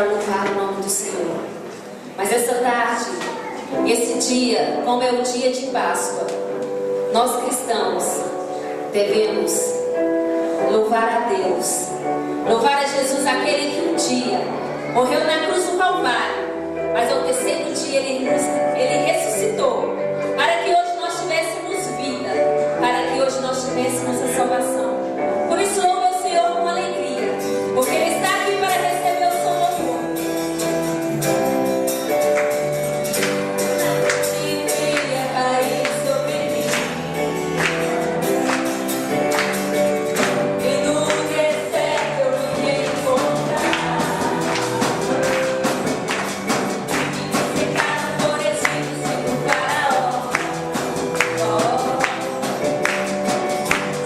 para louvar o nome do Senhor. Mas essa tarde, esse dia, como é o dia de Páscoa, nós cristãos devemos louvar a Deus, louvar a Jesus, aquele que um dia morreu na cruz do Calvário, mas ao terceiro dia ele ressuscitou, para que hoje nós tivéssemos vida, para que hoje nós tivéssemos a salvação. Por isso louve ao Senhor com alegria, porque Ele está aqui para receber o seu louvor.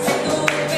Sendo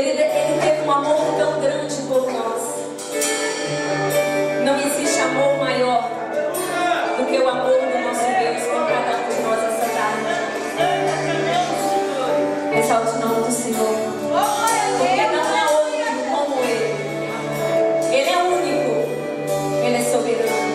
Ele teve um amor tão grande por nós. Não existe amor maior do que o amor do nosso Deus por cada um de nós essa tarde. Exalte o nome do Senhor. Porque não há outro como Ele. Ele é único. Ele é soberano.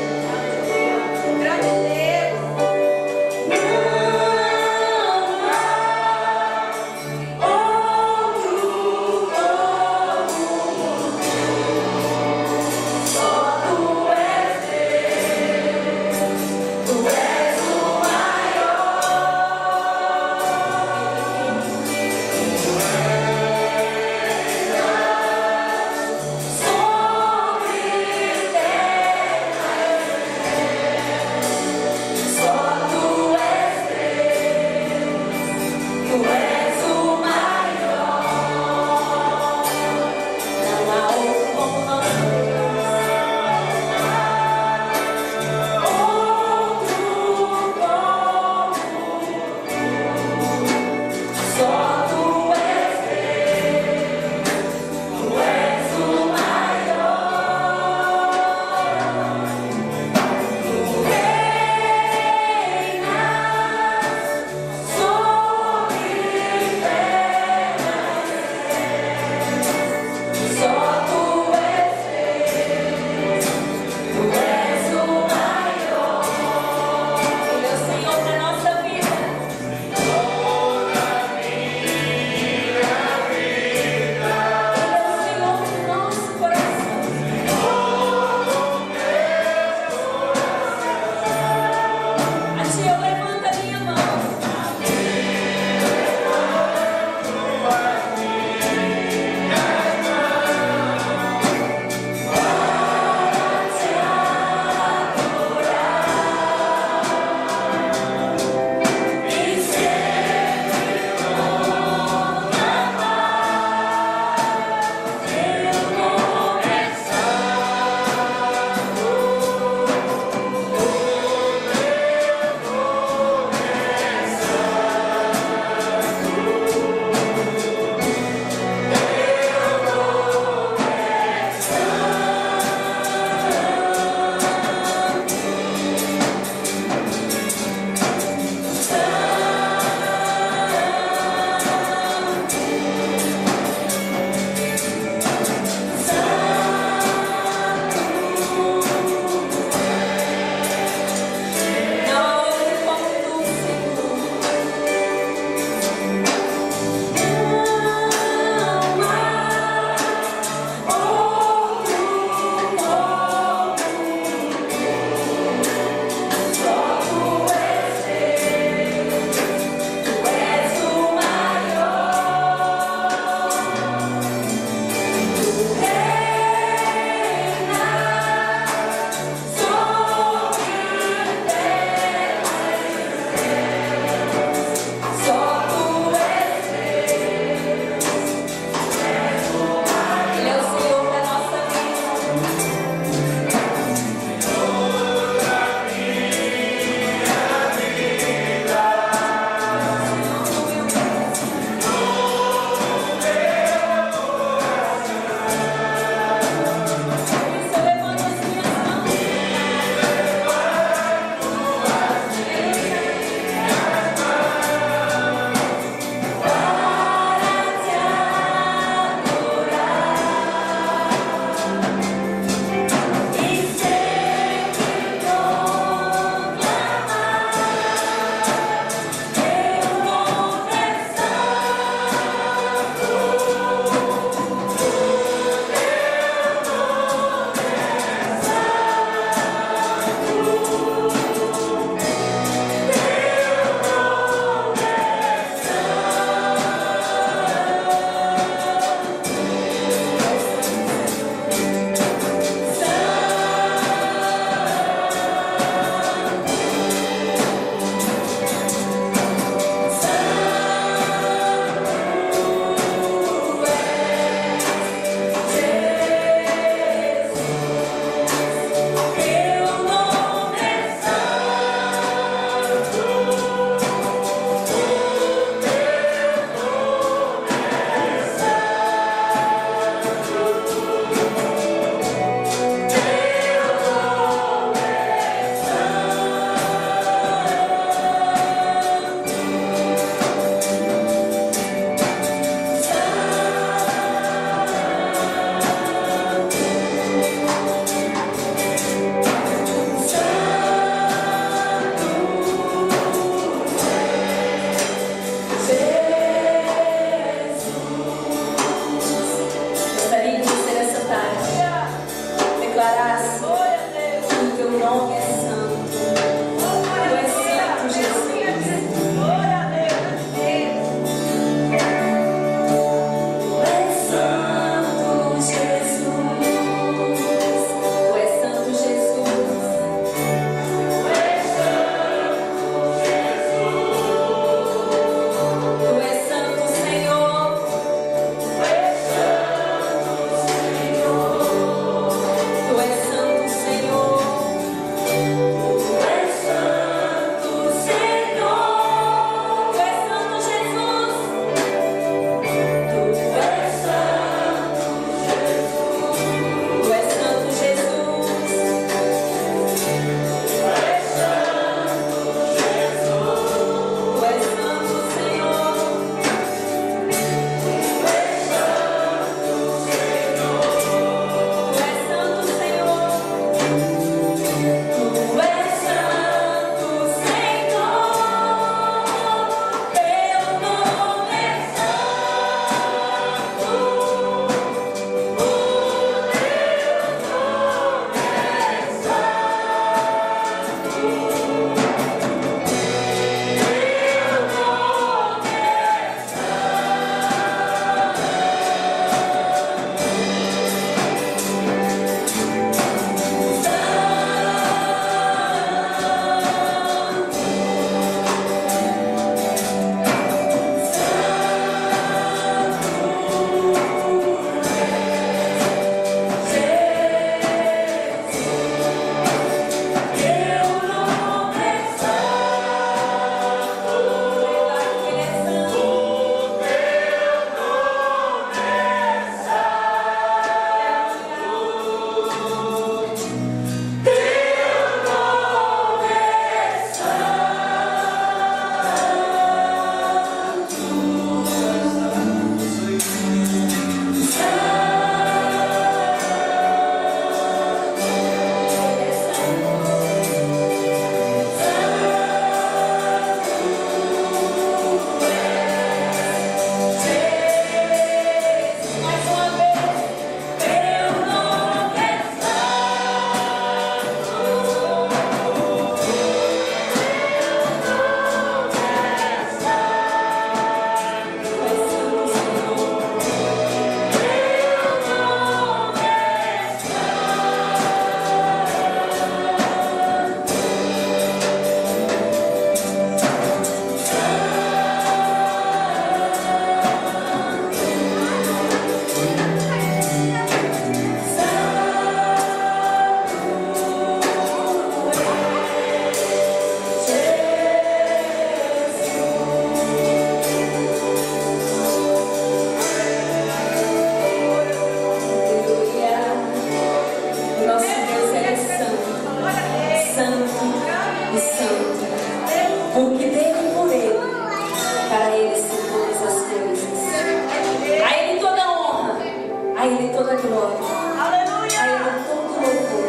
Ele toda a glória. A Ele todo o louvor.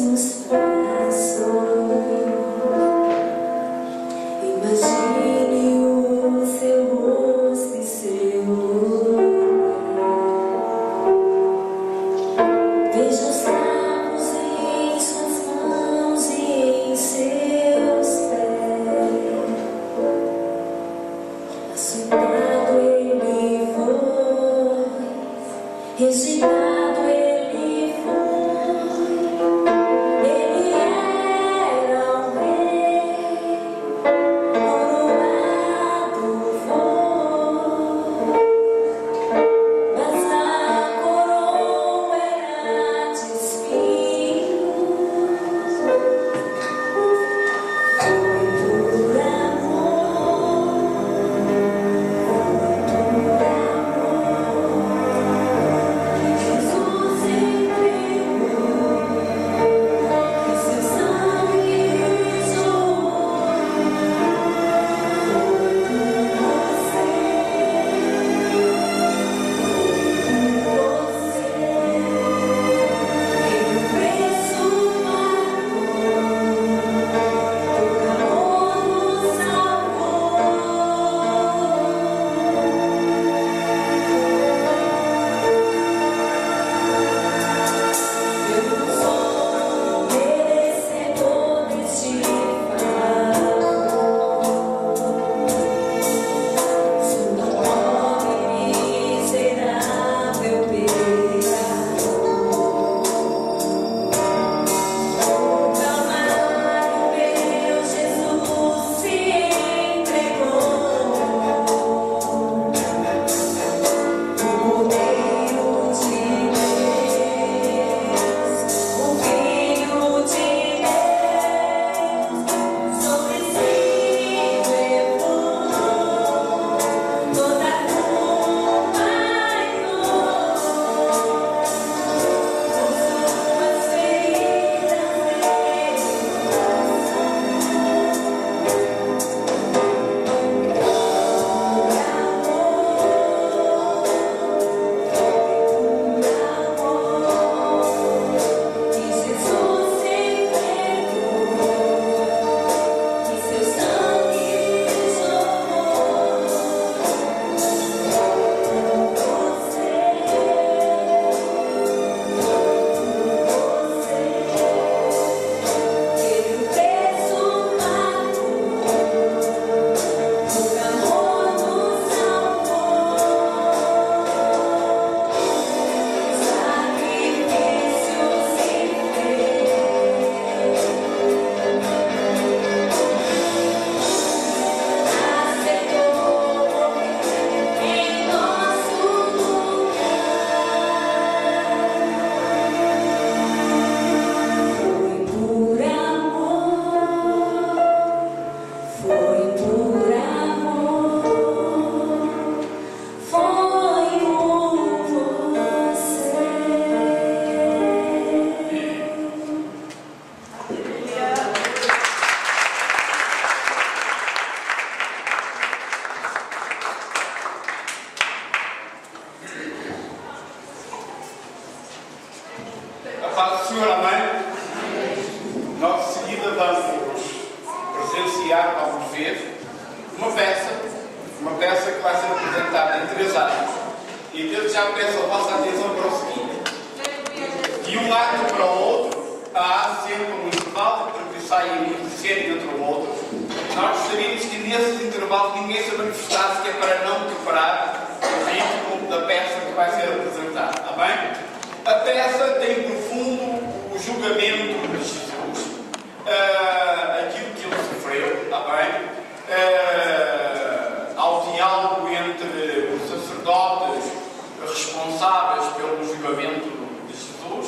mesmos passos. Imagine o seu rosto e seu olhar. Veja os cravos em suas mãos e em seus pés. Açoitado ele foi, rejeitado ele foi. Ele era o rei, coroado foi, mas a coroa era de espinhos. Foi por amor, Jesus entregou, e seu sangue jorrou. Ele o preço pagou, por amor nos salvou. Eu não sou merecedor deste favor, sou tão pobre e miserável pecador. No Calvário meu Jesus se entregou, o Cordeiro de Deus, o Filho de Deus, sobre si levou toda a culpa e dor. Com suas feridas e Jesus se entregou, e seu sangue jorrou. Ele o preço pagou, por amor nos salvou. Sacrifício se fez, aceitou morrer em nosso lugar. Foi por amor, foi por amor, foi por você. A paz do Senhor, amém? Nós de seguida vamos presenciar, vamos ver uma peça que vai ser apresentada em 3 atos. E desde já peço a vossa atenção para o seguinte: de um ato para o outro há sempre um intervalo para que saia muito cedo entre um outro. Nós gostaríamos que nesse intervalo ninguém se manifestasse, que é para não quebrar o ritmo da peça que vai ser apresentada, está bem? A peça tem por fundo o julgamento de Jesus, aquilo que ele sofreu, está bem? Ao diálogo entre os sacerdotes responsáveis pelo julgamento de Jesus,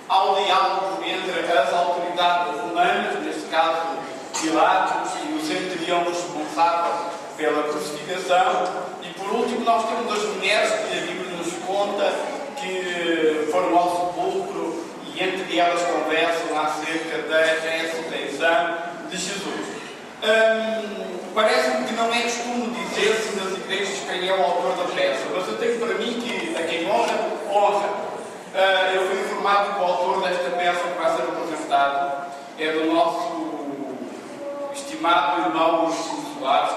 ao diálogo entre as autoridades romanas, neste caso Pilatos e o centurião responsável pela crucificação, e por último nós temos as mulheres que a Bíblia nos conta que foram ao sepulcro e entre elas conversam acerca da ressurreição de Jesus. Parece-me que não é costume dizer-se nas igrejas quem é o autor da peça, mas eu tenho para mim que a quem honra, honra. Eu fui informado informado que o autor desta peça que vai ser apresentado é do nosso estimado irmão Luís Soares,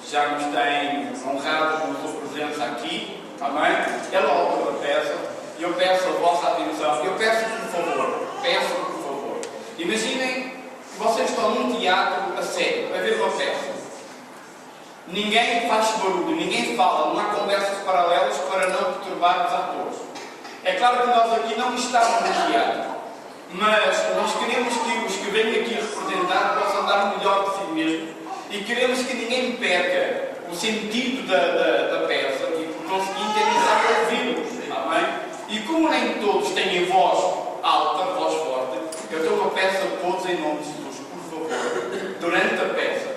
que já nos tem honrado com a sua presença aqui. Amém? Ele é o autor da peça e eu peço a vossa atenção. Eu peço-vos por favor. Imaginem que vocês estão num teatro a sério, a ver uma peça. Ninguém faz barulho, ninguém fala, não há conversas paralelas para não perturbar os atores. É claro que nós aqui não estamos no teatro, mas nós queremos que os que vêm aqui representar possam dar o melhor de si mesmos e queremos que ninguém perca o sentido da peça e, por conseguinte, é ouvir-nos. Amém? E como nem todos têm voz alta, voz forte, eu dou uma peça a todos em nome de Jesus, por favor, durante a peça.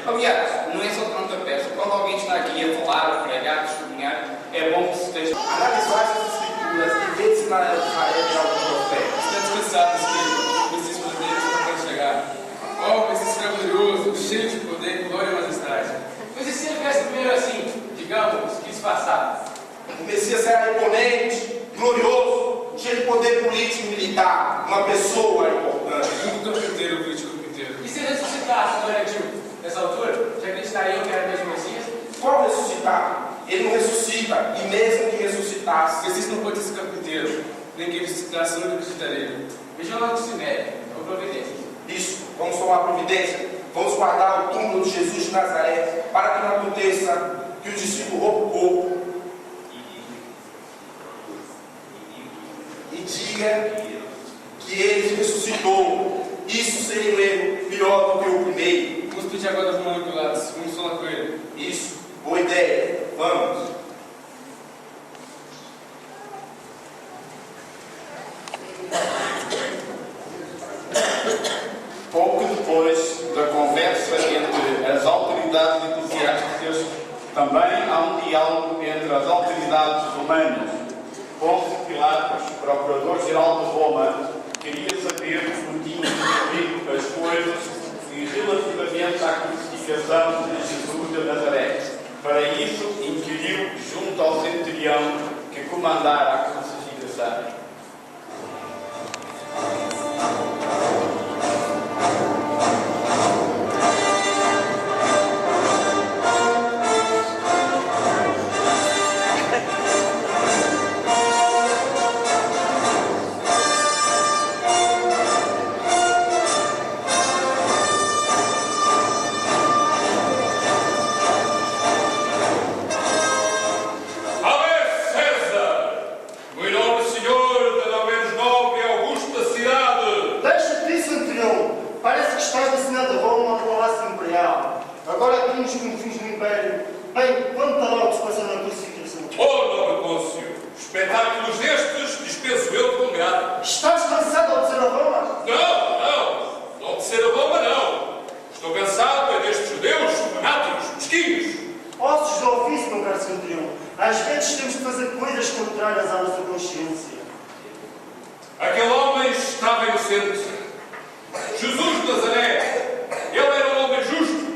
Aliás, não é só durante a peça. Quando alguém está aqui a falar, a pregar, a testemunhar, é bom que se esteja. Analisar essas escrituras e ver se na Israel de algum profeta. Estamos cansados que os brasileiros não podem chegar. Oh, esse escravo glorioso, cheio de poder, glória e majestade. Mas e se ele viesse primeiro assim, digamos, que disfarçado? O Messias era imponente, glorioso, cheio de poder político e militar. Uma pessoa importante. Um carpinteiro, político carpinteiro. E se ressuscitasse, não era Gil? Nessa altura, já acreditariam que era mesmo o Messias? Qual ressuscitar? Ele não ressuscita, e mesmo que ressuscitasse, Messias não pode ser carpinteiro, nem que ele ressuscitasse, eu não acreditaria. Vejam lá o que se mede, ou providência. isso, vamos tomar providência. Vamos guardar o túmulo de Jesus de Nazaré, para que não aconteça que o discípulo roube o corpo e diga que ele ressuscitou. Isso seria um erro pior do que o primeiro. Vamos pedir agora das manipuladas, vamos falar com ele. Isso, boa ideia. Vamos. Pouco depois da conversa entre as autoridades eclesiásticas, também há um diálogo entre as autoridades romanas. Pôncio Pilatos, procurador-geral de Roma, queria saber como tinham escrito as coisas e relativamente à crucificação de Jesus de Nazaré. Para isso, inquiriu junto ao centurião que comandara a crucificação. Espetáculos destes dispenso eu de bom grado. Estás cansado de obedecer a Roma? Não obedecer a Roma não. Estou cansado é destes judeus fanáticos, mesquinhos. Ossos do ofício, meu caro centurião. Às vezes temos de fazer coisas contrárias à nossa consciência. Aquele homem estava inocente. Jesus de Nazaré, ele era um homem justo.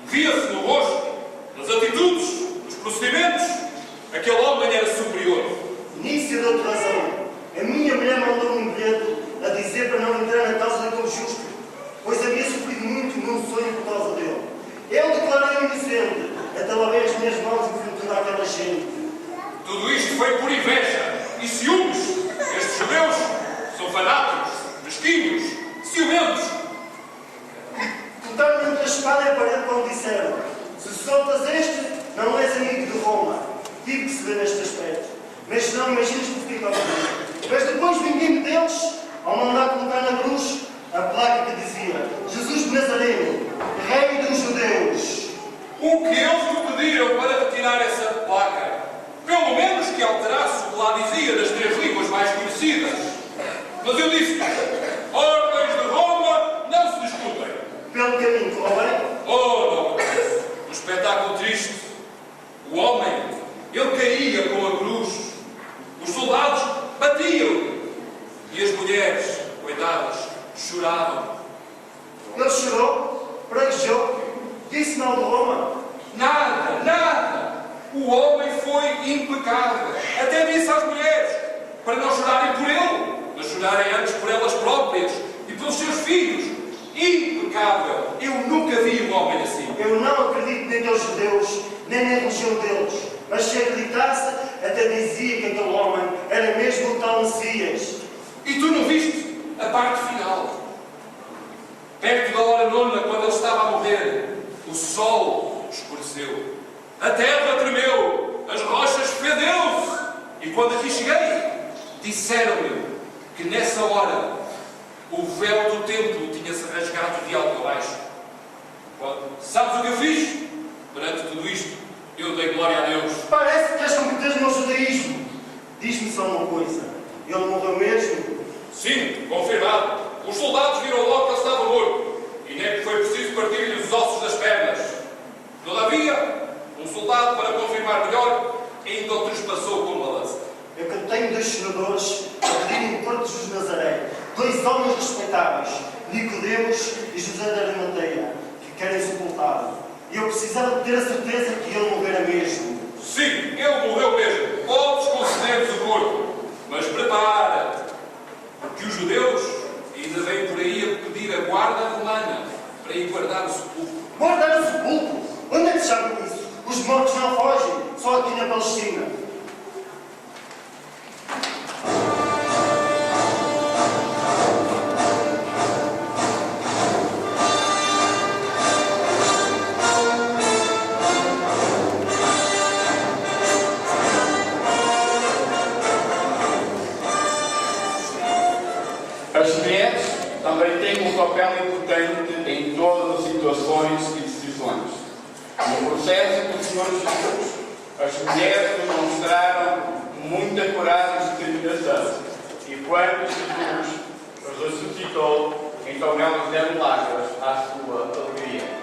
Via-se no rosto, nas atitudes, nos procedimentos. Aquele homem era superior. Nisso eu dou-te razão. A minha mulher mandou-me um bilhete a dizer para não entrar na causa daquele justo, pois havia sofrido muito num sonho por causa dele. Eu declarei-me inocente, até lavei as minhas mãos em frente àquela gente. Tudo isto foi por inveja e ciúmes. Estes judeus são fanáticos, mesquinhos, ciumentos. Botaram-me entre a espada e a parede quando disseram: se soltas este, não és amigo de Roma. Tive que se ver neste aspecto. Mas se não, imagines que ficava comigo. Mas depois vinguei-me deles ao mandar colocar na cruz a placa que dizia: Jesus de Nazareno, Rei dos Judeus. O que eles me pediram para retirar essa placa? Pelo menos que alterasse o que lá dizia nas 3 línguas mais conhecidas. Mas eu disse: ordens de Roma não se discutem. Pelo caminho, correu bem? Oh, não. Um espetáculo triste. O homem, ele caía com a cruz. Os soldados batiam. E as mulheres, coitadas, choravam. Ele chorou, praguejou, disse mal de Roma. Nada. O homem foi impecável. Até disse às mulheres: para não chorarem por ele, mas chorarem antes por elas próprias e pelos seus filhos. Impecável! Eu nunca vi um homem assim. Eu não acredito nem nos judeus, nem na religião deles. Mas se acreditasse, até dizia que aquele homem era mesmo o tal Messias. E tu não viste a parte final? Perto da hora nona, quando ele estava a morrer, o sol escureceu, a terra tremeu, as rochas fedeu-se. E quando aqui cheguei, disseram-me que nessa hora o véu do templo tinha-se rasgado de alto a baixo. Sabes o que eu fiz? Perante tudo isto, eu dei glória a Deus. Parece que queres competir no meu judaísmo. Diz-me só uma coisa. Ele morreu mesmo? Sim, confirmado. Os soldados viram logo que ele estava morto. E nem que foi preciso partir-lhe os ossos das pernas. Todavia, um soldado, para confirmar melhor, ainda o trespassou com uma lança. Eu que tenho dois senadores a pedir em Porto de Nazaré. Dois homens respeitáveis, Nicodemos e José de Arimateia, que querem sepultá-lo. E eu precisava de ter a certeza que ele morrera mesmo. Sim, ele morreu mesmo. Podes conceder-nos o corpo. Mas prepara-te, porque os judeus ainda vêm por aí a pedir a guarda romana para ir guardar o sepulcro. Guardar o sepulcro? Onde é que se chama isso? Os mortos não fogem, só aqui na Palestina. As mulheres também têm um papel importante em todas as situações e decisões. No processo do Senhor Jesus, as mulheres demonstraram muita coragem e determinação. E quando Jesus as ressuscitou, então elas deram lágrimas à sua alegria.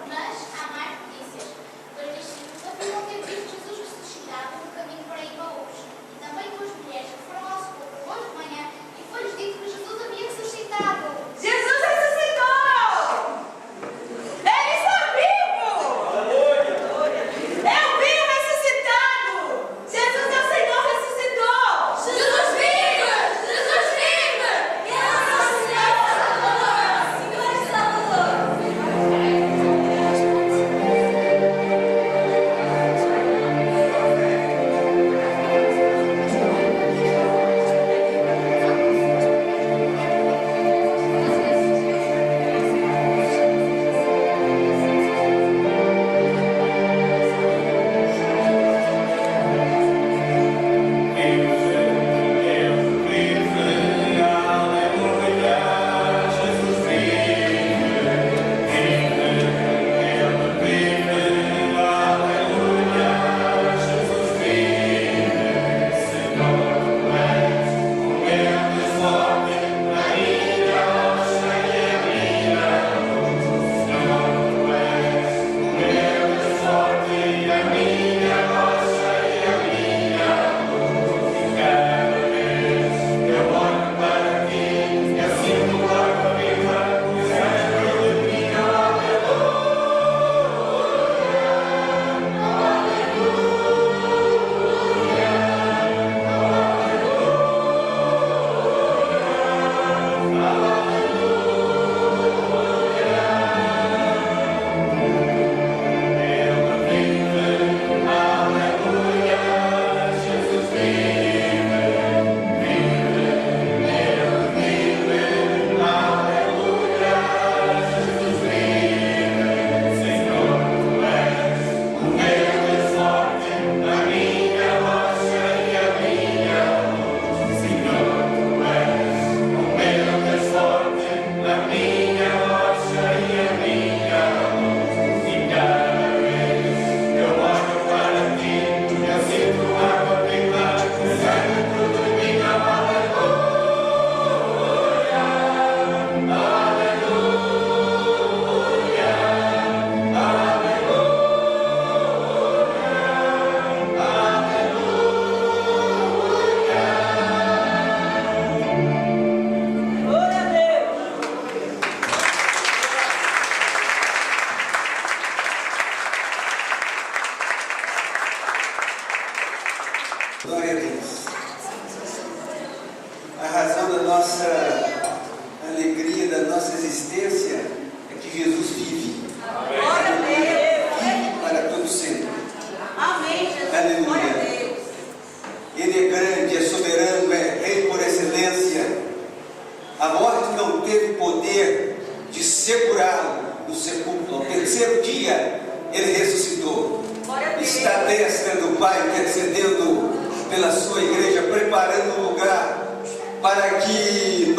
Mas há mais notícias. Dois discípulos afirmam ter visto Jesus ressuscitado no caminho para Emaús. E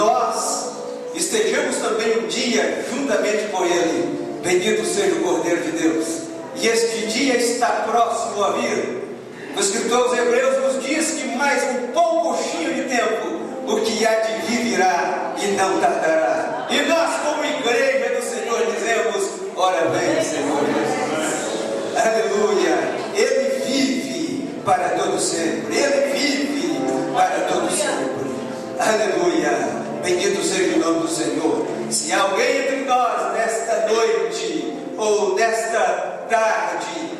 nós estejamos também um dia juntamente com Ele. Bendito seja o Cordeiro de Deus. E este dia está próximo a vir. O escritor aos Hebreus nos diz que mais um pouquinho de tempo, o que há de vir virá e não tardará. E nós, como igreja do Senhor, dizemos: ora vem, Senhor Jesus. Aleluia. Ele vive para todo sempre. Ele vive para todo sempre. Aleluia. Bendito seja o nome do Senhor. Se alguém entre nós nesta noite ou nesta tarde,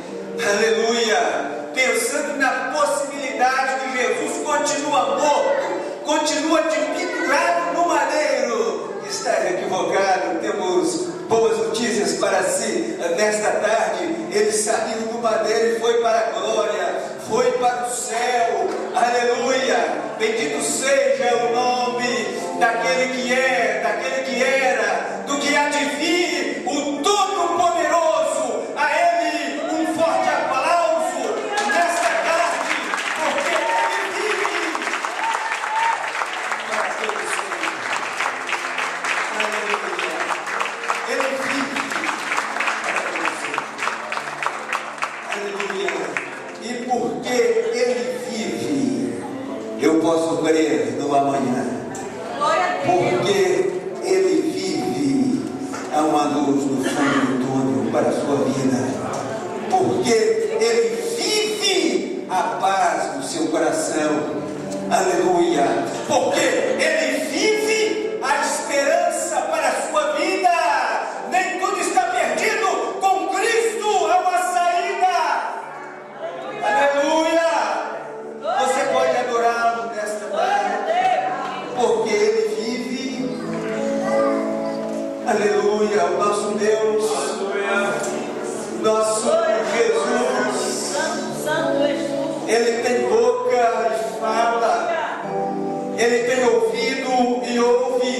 aleluia, pensando na possibilidade de Jesus continua morto, continua pendurado no madeiro, está equivocado. Temos boas notícias para si nesta tarde. Ele saiu do madeiro e foi para a glória, foi para o céu. Aleluia. Bendito seja o nome daquele que é, daquele que era, do que há de vir, o Todo-Poderoso. A Ele um forte aplauso nesta tarde, porque Ele vive para todo sempre. Aleluia. Ele vive para todo sempre. Aleluia. E porque Ele vive, eu posso crer no amanhã. Porque Ele vive, há uma luz no fundo do túnel para a sua vida. Porque Ele vive a paz no seu coração. Aleluia. Porque Ele vive a esperança para a sua vida. Nem tudo está perdido. Com Cristo há uma saída. Aleluia. Você pode adorá-lo nesta tarde, porque Ele vive. Aleluia. O nosso Deus, nosso Jesus, Ele tem boca e fala, Ele tem ouvido e ouve.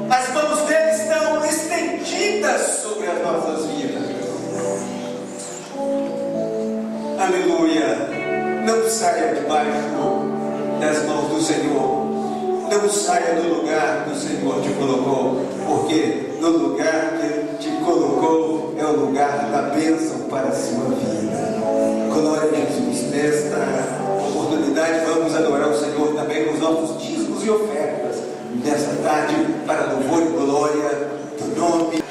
As mãos dele estão estendidas sobre as nossas vidas. Aleluia. Não saia debaixo das mãos do Senhor. Não saia do lugar que o Senhor te colocou, porque no lugar que Ele te colocou é o lugar da bênção para a sua vida. Glória a Jesus. Nesta oportunidade vamos adorar o Senhor também com os nossos dízimos e ofertas nesta tarde, para louvor e glória do nome.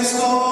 Estou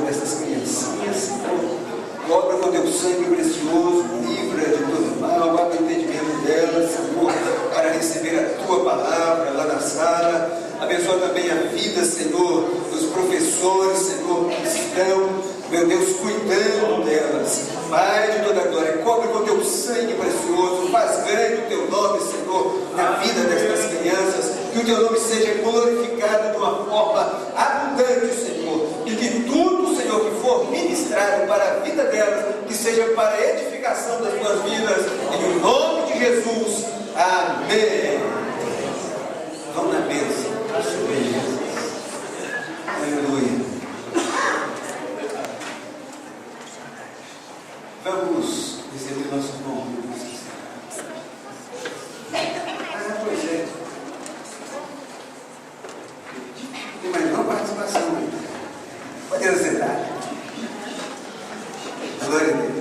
dessas criancinhas, Senhor. Cobra com teu sangue precioso, livra de todo mal, abre o entendimento delas, Senhor, para receber a tua palavra lá na sala. Abençoa também a vida, Senhor, dos professores, Senhor, que estão, meu Deus, cuidando delas. Pai de toda a glória, cobre com teu sangue precioso, faz grande o teu nome, Senhor, na vida destas crianças, que o teu nome seja glorificado de uma forma abundante, Senhor, e que tudo, Senhor, que for ministrado para a vida delas, que seja para a edificação das tuas vidas, em nome de Jesus, amém. Vamos na bênção. Aleluia. Vamos receber nosso irmão. Pois é. Tem mais uma participação. Podemos sentar. Glória a Deus.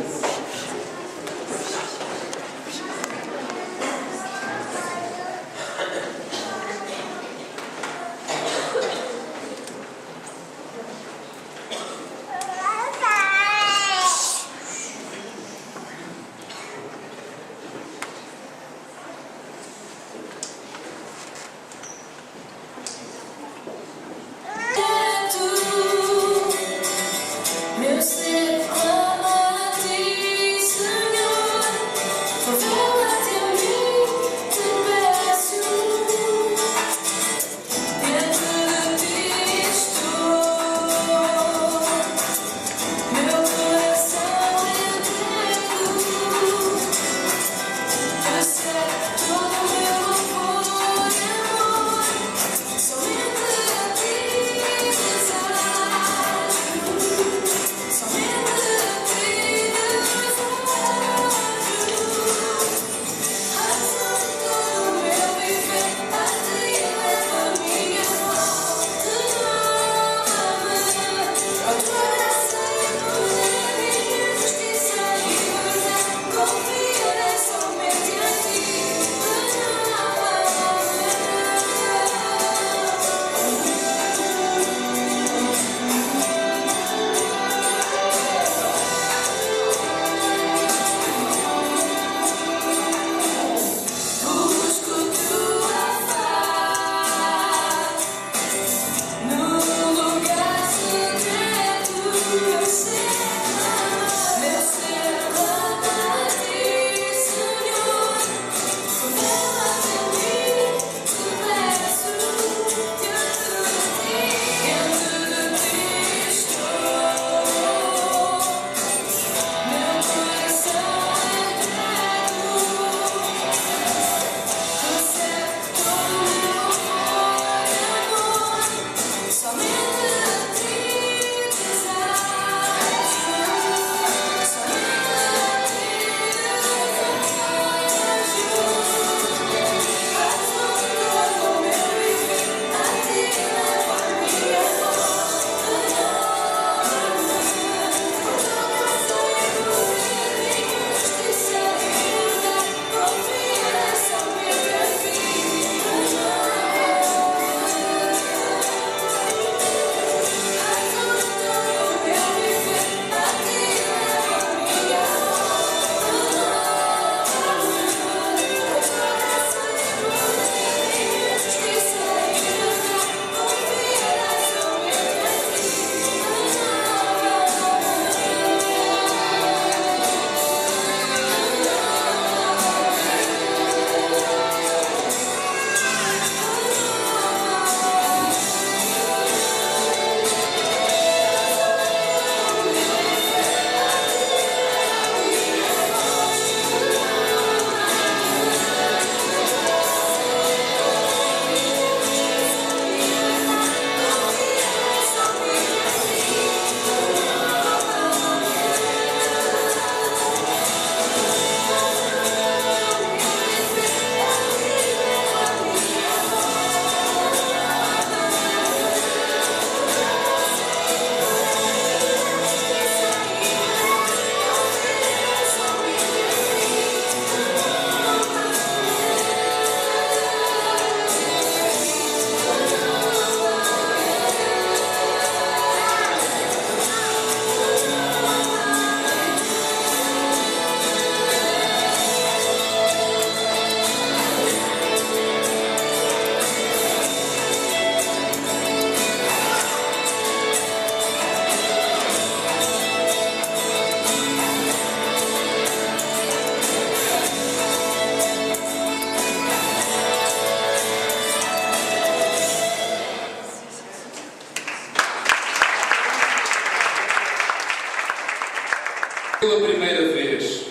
Pela primeira vez,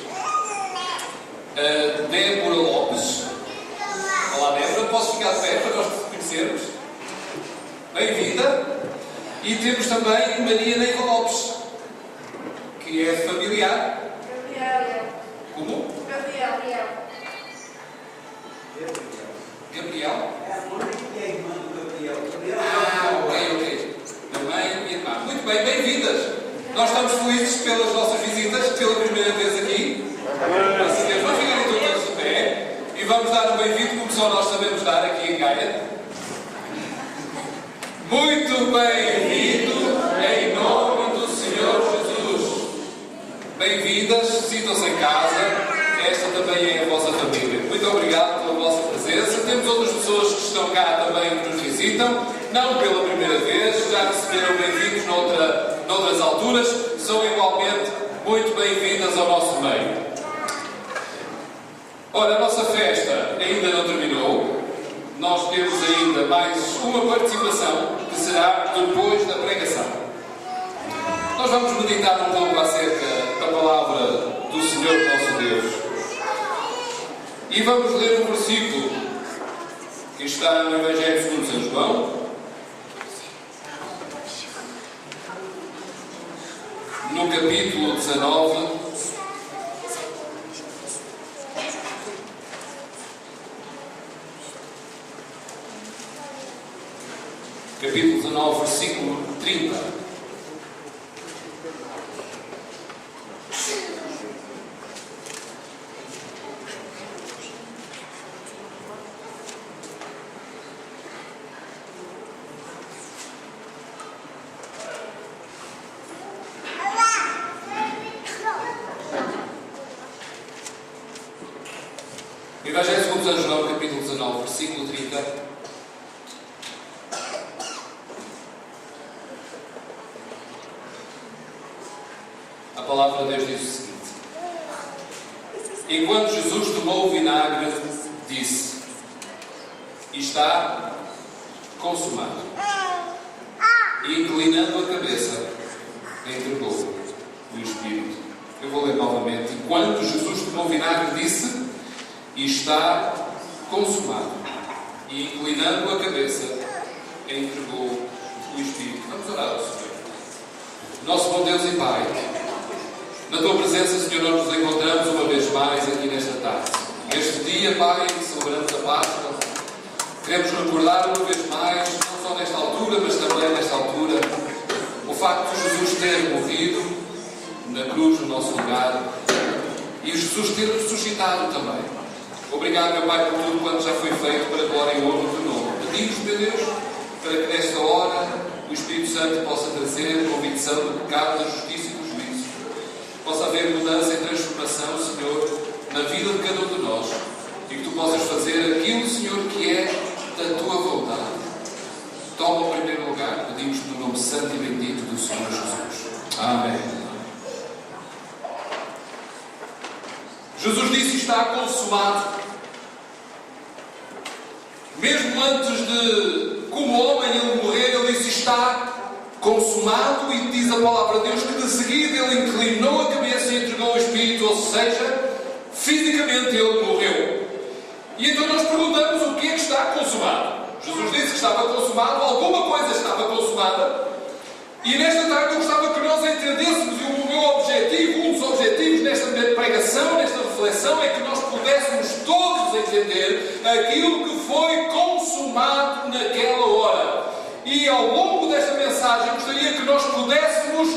a Débora Lopes. Olá, Débora, posso ficar de pé para nós te conhecermos? Bem-vinda. E temos também Maria Neiva Lopes, que é familiar. Gabriel. Como? Gabriel. Gabriel? É a mãe e a irmã do Gabriel. Ok. Também e irmã. Muito bem, bem-vindas. Nós estamos felizes pelas nossas visitas, pela primeira vez aqui. Vamos ficar todas de pé e vamos dar um bem-vindo, como só nós sabemos dar aqui em Gaia. Muito bem-vindo em nome do Senhor Jesus. Bem-vindas, sintam-se em casa. Esta também é a vossa família. Muito obrigado pela vossa presença. Temos outras pessoas que estão cá também que nos visitam, não pela primeira vez, já receberam bem-vindos noutras alturas, são igualmente muito bem-vindas ao nosso meio. Ora, a nossa festa ainda não terminou. Nós temos ainda mais uma participação que será depois da pregação. Nós vamos meditar um pouco acerca da palavra do Senhor nosso Deus. E vamos ler um versículo que está no Evangelho segundo São João, no capítulo 19, versículo 30. Evangelho segundo São João, capítulo 19, versículo 30. A palavra de Deus diz o seguinte: enquanto Jesus tomou o vinagre, disse: está consumado. E inclinando a cabeça, entregou o Espírito. Eu vou ler novamente. Enquanto Jesus tomou o vinagre, disse: está consumado. E inclinando a cabeça, entregou o Espírito. Vamos orar ao Senhor. Nosso bom Deus e Pai, na Tua presença, Senhor, nós nos encontramos uma vez mais aqui nesta tarde. Este dia, Pai, em que celebramos a Páscoa, queremos recordar uma vez mais, não só nesta altura, mas também nesta altura, o facto de Jesus ter morrido na cruz no nosso lugar e Jesus ter ressuscitado também. Obrigado, meu Pai, por tudo quanto já foi feito para a glória e honra do Teu nome. Pedimos, meu Deus, para que nesta hora o Espírito Santo possa trazer convicção do pecado, da justiça e do juízo. Possa haver mudança e transformação, Senhor, na vida de cada um de nós. E que Tu possas fazer aquilo, Senhor, que é da Tua vontade. Toma o primeiro lugar, pedimos no nome santo e bendito do Senhor Jesus. Amém. Jesus disse: está consumado. Mesmo antes de, como homem, ele morrer, ele disse: está consumado. E diz a palavra de Deus que de seguida ele inclinou a cabeça e entregou o Espírito, ou seja, fisicamente ele morreu. E então nós perguntamos: o que é que está consumado? Jesus disse que estava consumado, alguma coisa estava consumada. E nesta tarde eu gostava que nós entendêssemos, e o meu objetivo, um dos objetivos nesta pregação, nesta reflexão, é que nós pudéssemos todos entender aquilo que foi consumado naquela hora. E ao longo desta mensagem gostaria que nós pudéssemos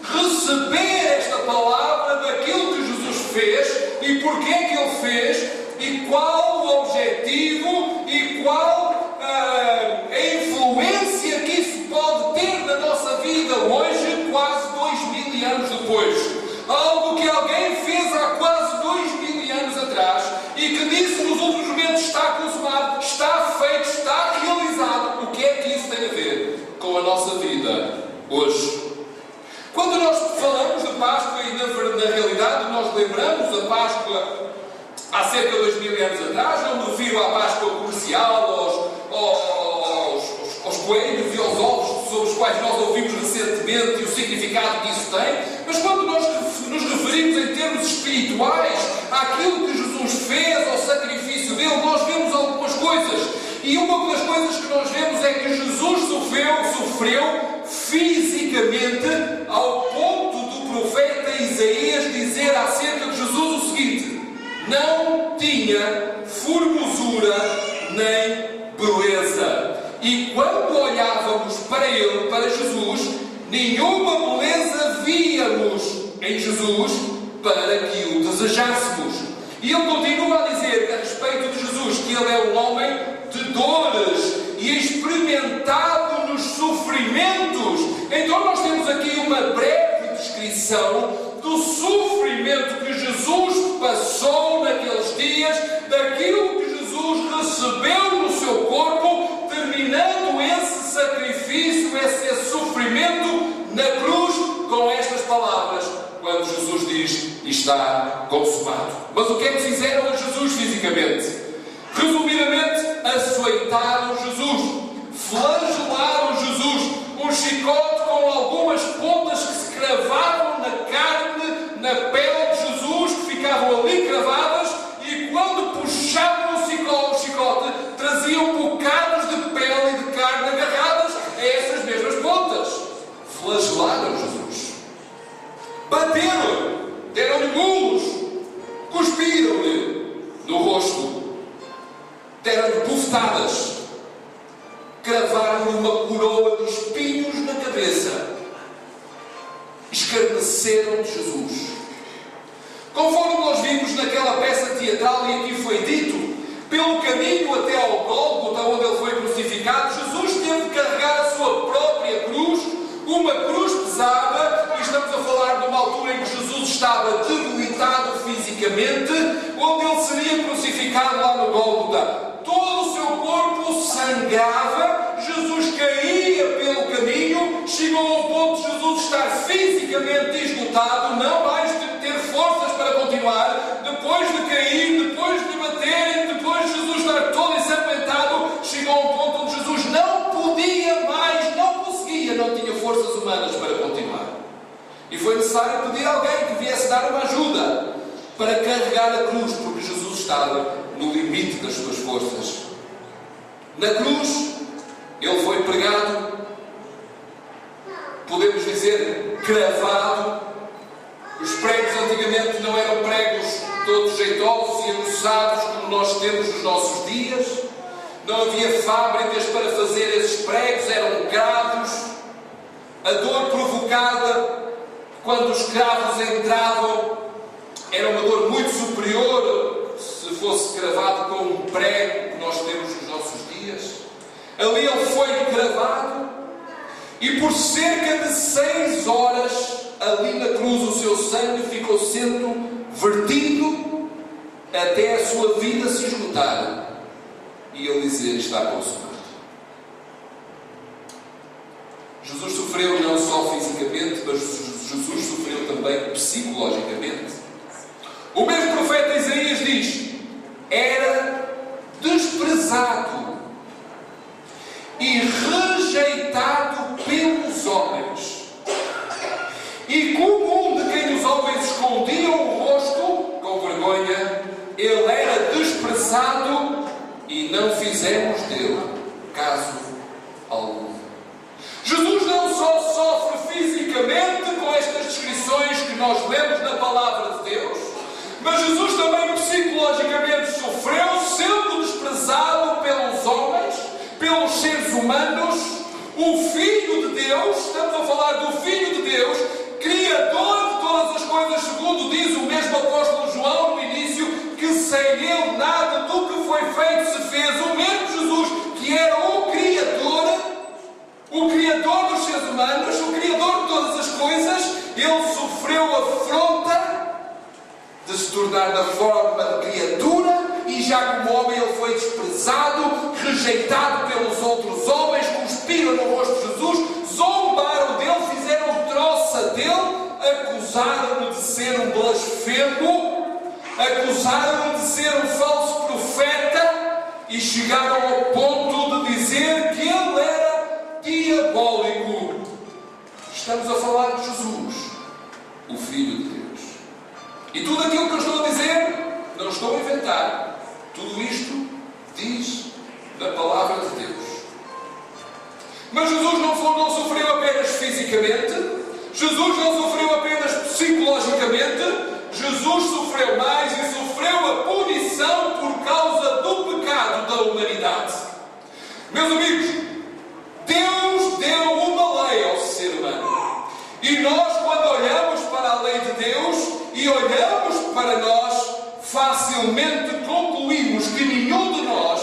receber esta palavra daquilo que Jesus fez e porquê que Ele fez e qual o objetivo e qual a influência que isso pode ter na nossa vida hoje, quase 2000 anos depois. Algo que alguém fez há quase 2000 anos atrás e que disse nos últimos momentos: está consumado, está feito, está realizado. O que é que isso tem a ver com a nossa vida hoje? Quando nós falamos de Páscoa, e na realidade nós lembramos a Páscoa há cerca de 2000 anos atrás, não me refiro à Páscoa comercial, aos coelhos e aos ovos que somos quais nós ouvimos recentemente e o significado que isso tem, mas quando nós nos referimos em termos espirituais àquilo que Jesus fez, ao sacrifício dele, nós vemos algumas coisas. E uma das coisas que nós vemos é que Jesus sofreu fisicamente, ao ponto do profeta Isaías dizer acerca de Jesus o seguinte: não tinha formosura nem beleza. E quando olhávamos para ele, para Jesus, nenhuma beleza víamos em Jesus para que o desejássemos. E ele continua a dizer a respeito de Jesus que ele é um homem de dores e experimentado nos sofrimentos. Então nós temos aqui uma breve descrição do sofrimento que Jesus passou naqueles dias, daquilo que Jesus recebeu no seu corpo, terminando esse sacrifício, esse sofrimento na cruz, com estas palavras, quando Jesus diz: está consumado. Mas o que é que fizeram a Jesus fisicamente? Resumidamente, açoitaram Jesus, flagelaram Jesus, um chicote com algumas pontas que se cravavam na carne, na pele de Jesus, que ficavam ali cravadas, e quando puxavam o chicote, traziam bocados de pele e de carne agarradas a essas mesmas pontas. Flagelaram Jesus, bateram-lhe, deram-lhe murros, cuspiram-lhe no rosto, deram-lhe bufetadas, cravaram-lhe uma coroa de espinhos na cabeça, escarneceram de Jesus. Conforme nós vimos naquela peça teatral, e aqui foi dito, pelo caminho até ao Gólgota, onde ele foi crucificado, Jesus teve de carregar a sua própria cruz, uma cruz pesada, e estamos a falar de uma altura em que Jesus estava debilitado fisicamente, onde ele seria crucificado lá no Gólgota. Todo o seu corpo sangrava, Jesus caía pelo caminho, chegou ao ponto de Jesus estar fisicamente esgotado, não mais de ter forças para continuar, depois de cair, depois de baterem, depois de Jesus estar todo ensanguentado, chegou a um ponto onde Jesus não podia mais, não conseguia, não tinha forças humanas para continuar. E foi necessário pedir a alguém que viesse dar uma ajuda para carregar a cruz, porque Jesus estava no limite das suas forças. Na cruz, ele foi pregado, podemos dizer, cravado. Os pregos antigamente não eram pregos todos jeitosos e aguçados como nós temos nos nossos dias. Não havia fábricas para fazer esses pregos, eram cravos. A dor provocada quando os cravos entravam era uma dor muito superior se fosse cravado com um prego que nós temos nos nossos dias. Ali ele foi cravado e por cerca de 6 horas ali na cruz o seu sangue ficou sendo vertido até a sua vida se esgotar e ele dizer: está consumado. Jesus sofreu não só fisicamente, mas Jesus sofreu também psicologicamente. O mesmo profeta Isaías diz: era desprezado e rejeitado pelos homens, e como um de quem os homens escondiam o rosto com vergonha, ele era desprezado e não fizemos dele caso algum. Jesus não só sofre fisicamente com estas descrições que nós lemos na palavra de Deus, mas Jesus também psicologicamente sofreu, sendo desprezado pelos homens, pelos seres humanos. O Filho de Deus, estamos a falar do Filho de Deus, Criador de todas as coisas, segundo diz o mesmo apóstolo João no início, que sem ele nada do que foi feito se fez. O mesmo Jesus, que era o Criador dos seres humanos, o Criador de todas as coisas, ele sofreu a afronta de se tornar na forma de criatura, e já como homem ele foi desprezado, rejeitado pelos outros homens, cuspiram no rosto de Jesus, zombaram dele, fizeram troça dele, acusaram-no de ser um blasfemo, acusaram-no de ser um falso profeta, e chegaram ao ponto de dizer que ele era diabólico. Estamos a falar de Jesus, o Filho de Deus. E tudo aquilo que eu estou a dizer, não estou a inventar. Tudo isto diz da palavra de Deus. Mas Jesus não sofreu apenas fisicamente, Jesus não sofreu apenas psicologicamente, Jesus sofreu mais e sofreu a punição por causa do pecado da humanidade. Meus amigos, Deus deu uma lei ao ser humano. E nós, quando olhamos para a lei de Deus e olhamos para nós, facilmente concluímos que nenhum de nós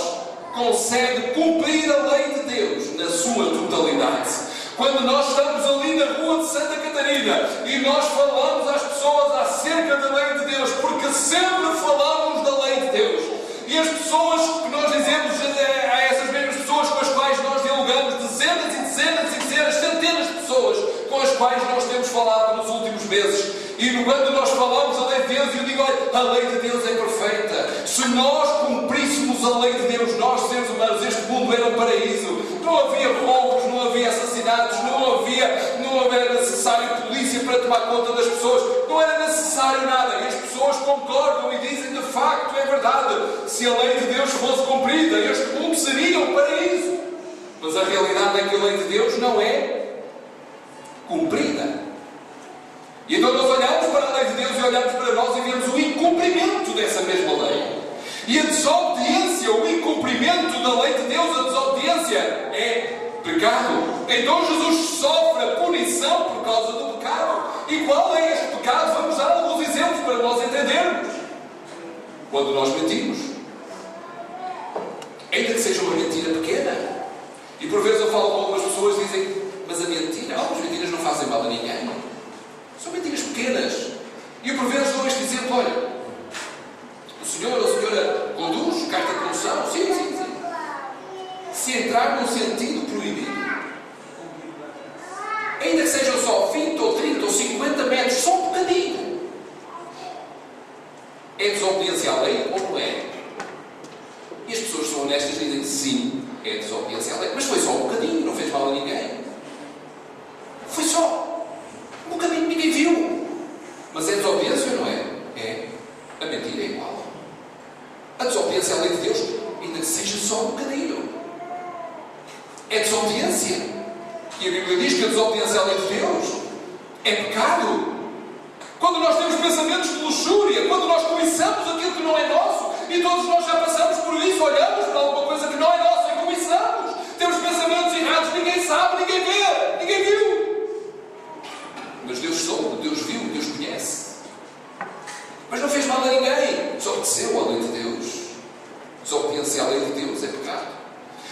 consegue cumprir a lei de Deus na sua totalidade. Quando nós estamos ali na rua de Santa Catarina e nós falamos às pessoas acerca da lei de Deus, porque sempre falamos da lei de Deus, e as pessoas que nós dizemos a essas mesmas pessoas com as quais nós dialogamos, dezenas e dezenas e dezenas, centenas de pessoas com as quais nós temos falado nos últimos meses, e quando nós falamos a lei de Deus, eu digo, olha, a lei de Deus é perfeita. Se nós cumpríssemos a lei de Deus, nós seres humanos, este mundo era um paraíso. Não havia roubos, não havia assassinatos, não era necessário polícia para tomar conta das pessoas, não era necessário nada. E as pessoas concordam e dizem, de facto, é verdade. Se a lei de Deus fosse cumprida, este mundo seria um paraíso. Mas a realidade é que a lei de Deus não é cumprida. E então nós olhamos para a lei de Deus e olhamos para nós e vemos o incumprimento dessa mesma lei. E a desobediência, o incumprimento da lei de Deus, a desobediência é pecado. Então Jesus sofre a punição por causa do pecado. E qual é este pecado? Vamos dar alguns exemplos para nós entendermos. Quando nós mentimos, ainda que seja uma mentira pequena, e por vezes eu falo com algumas pessoas e dizem, mas a mentira, algumas mentiras não fazem mal a ninguém. São mentiras pequenas. E eu por vezes dou este exemplo, olha, o senhor ou a senhora conduz, carta de condução, sim. Se entrar num sentido proibido, ainda que sejam só 20 ou 30 ou 50 metros, só um bocadinho, é desobediência à lei ou não é? E as pessoas são honestas e dizem que sim, é desobediência à lei, mas foi só um bocadinho, não fez mal a ninguém. Foi só um bocadinho, ninguém viu. Mas é desobediência ou não é? É. A mentira é igual. A desobediência à lei de Deus, ainda que seja só um bocadinho, é desobediência. E a Bíblia diz que a desobediência à lei de Deus é pecado. Quando nós temos pensamentos de luxúria, quando nós cobiçamos aquilo que não é nosso, e todos nós já passamos por isso, olhamos para alguma coisa que não é nossa e cobiçamos. Temos pensamentos errados, ninguém sabe, ninguém vê, ninguém viu. Mas Deus soube, Deus viu, Deus conhece. Mas não fez mal a ninguém, desobedeceu à lei de Deus. Desobediência à lei de Deus é pecado.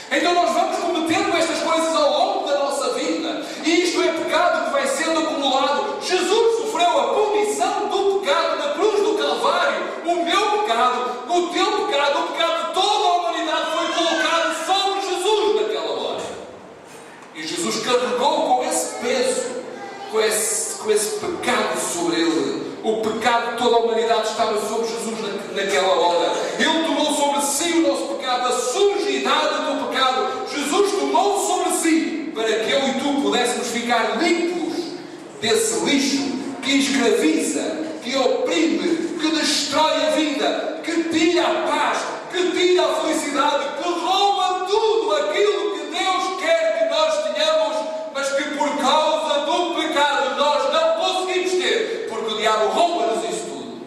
Então nós vamos cometendo estas coisas ao longo da nossa vida, e isto é pecado que vai sendo acumulado. Jesus sofreu a punição do pecado na cruz do Calvário. O meu pecado, o teu pecado, o pecado de toda a humanidade foi colocado sobre Jesus naquela hora. E Jesus carregou com esse peso, com esse pecado sobre ele. O pecado de toda a humanidade estava sobre Jesus naquela hora. Ele tomou sobre si o nosso pecado, a sujidade do pecado. Jesus tomou sobre si para que eu e tu pudéssemos ficar limpos desse lixo que escraviza, que oprime, que destrói a vida, que tira a paz, que tira a felicidade, que rouba tudo aquilo que Deus quer que nós tenhamos, mas que por causa do pecado nós não conseguimos ter, porque o diabo rouba-nos isso tudo.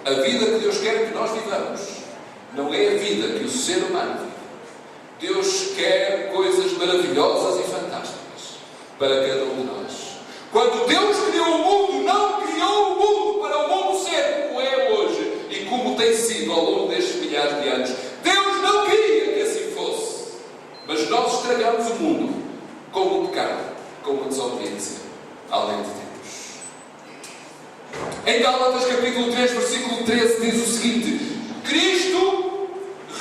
A vida que Deus quer que nós vivamos não é a vida que o ser humano vive. Deus quer coisas maravilhosas e fantásticas para cada um de nós. Quando Deus criou o mundo, não criou o mundo para o mundo ser como é hoje e como tem sido ao longo destes milhares de anos. Deus não queria que assim fosse, mas nós estragamos o mundo com o pecado, com a desobediência à lei de Deus. Em Gálatas capítulo 3, versículo 13 diz o seguinte: Cristo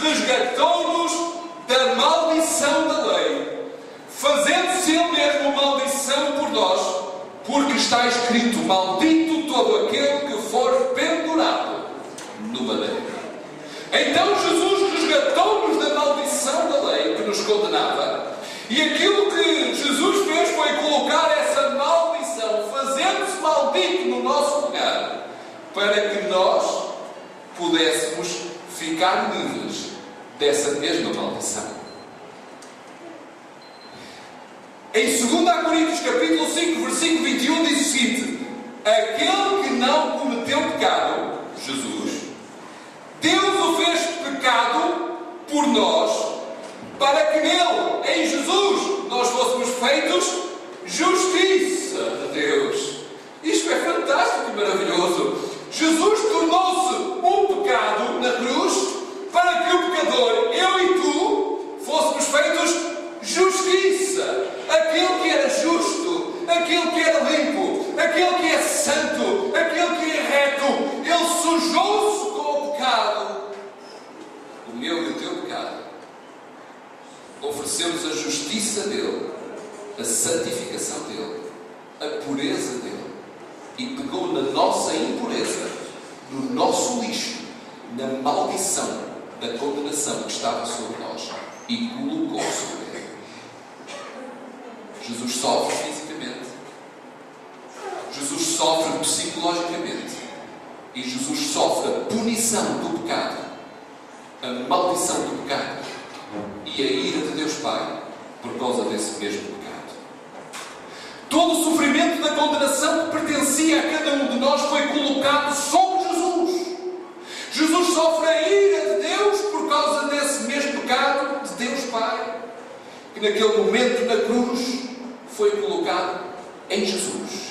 resgatou-nos da maldição da lei, fazendo-se Ele mesmo maldição por nós, porque está escrito: maldito todo aquele que for pendurado no madeiro. Então Jesus resgatou-nos da maldição da lei que nos condenava, e aquilo que Jesus fez foi colocar essa maldição para que nós pudéssemos ficar livres dessa mesma maldição. Em 2 Coríntios capítulo 5, versículo 21 diz o seguinte: aquele que não cometeu pecado, Jesus, Deus o fez pecado por nós, para que nele, em Jesus, nós fôssemos feitos justiça de Deus. Isto é fantástico e maravilhoso. Jesus tornou-se um pecado na cruz para que o pecador, eu e tu, fôssemos feitos justiça. Aquele que era justo, aquele que era limpo, aquele que é santo, aquele que é reto, ele sujou-se com o pecado, o meu e o teu pecado. Ofereceu-nos a justiça dele, a santificação dele, a pureza dele, e pegou na nossa impureza, no nosso lixo, na maldição da condenação que estava sobre nós, e colocou sobre ele. Jesus sofre fisicamente, Jesus sofre psicologicamente, e Jesus sofre a punição do pecado, a maldição do pecado e a ira de Deus Pai por causa desse mesmo pecado. Todo o sofrimento da condenação que pertencia a cada um de nós foi colocado sobre Jesus. Jesus sofre a ira de Deus por causa desse mesmo pecado de Deus Pai, que naquele momento na cruz foi colocado em Jesus.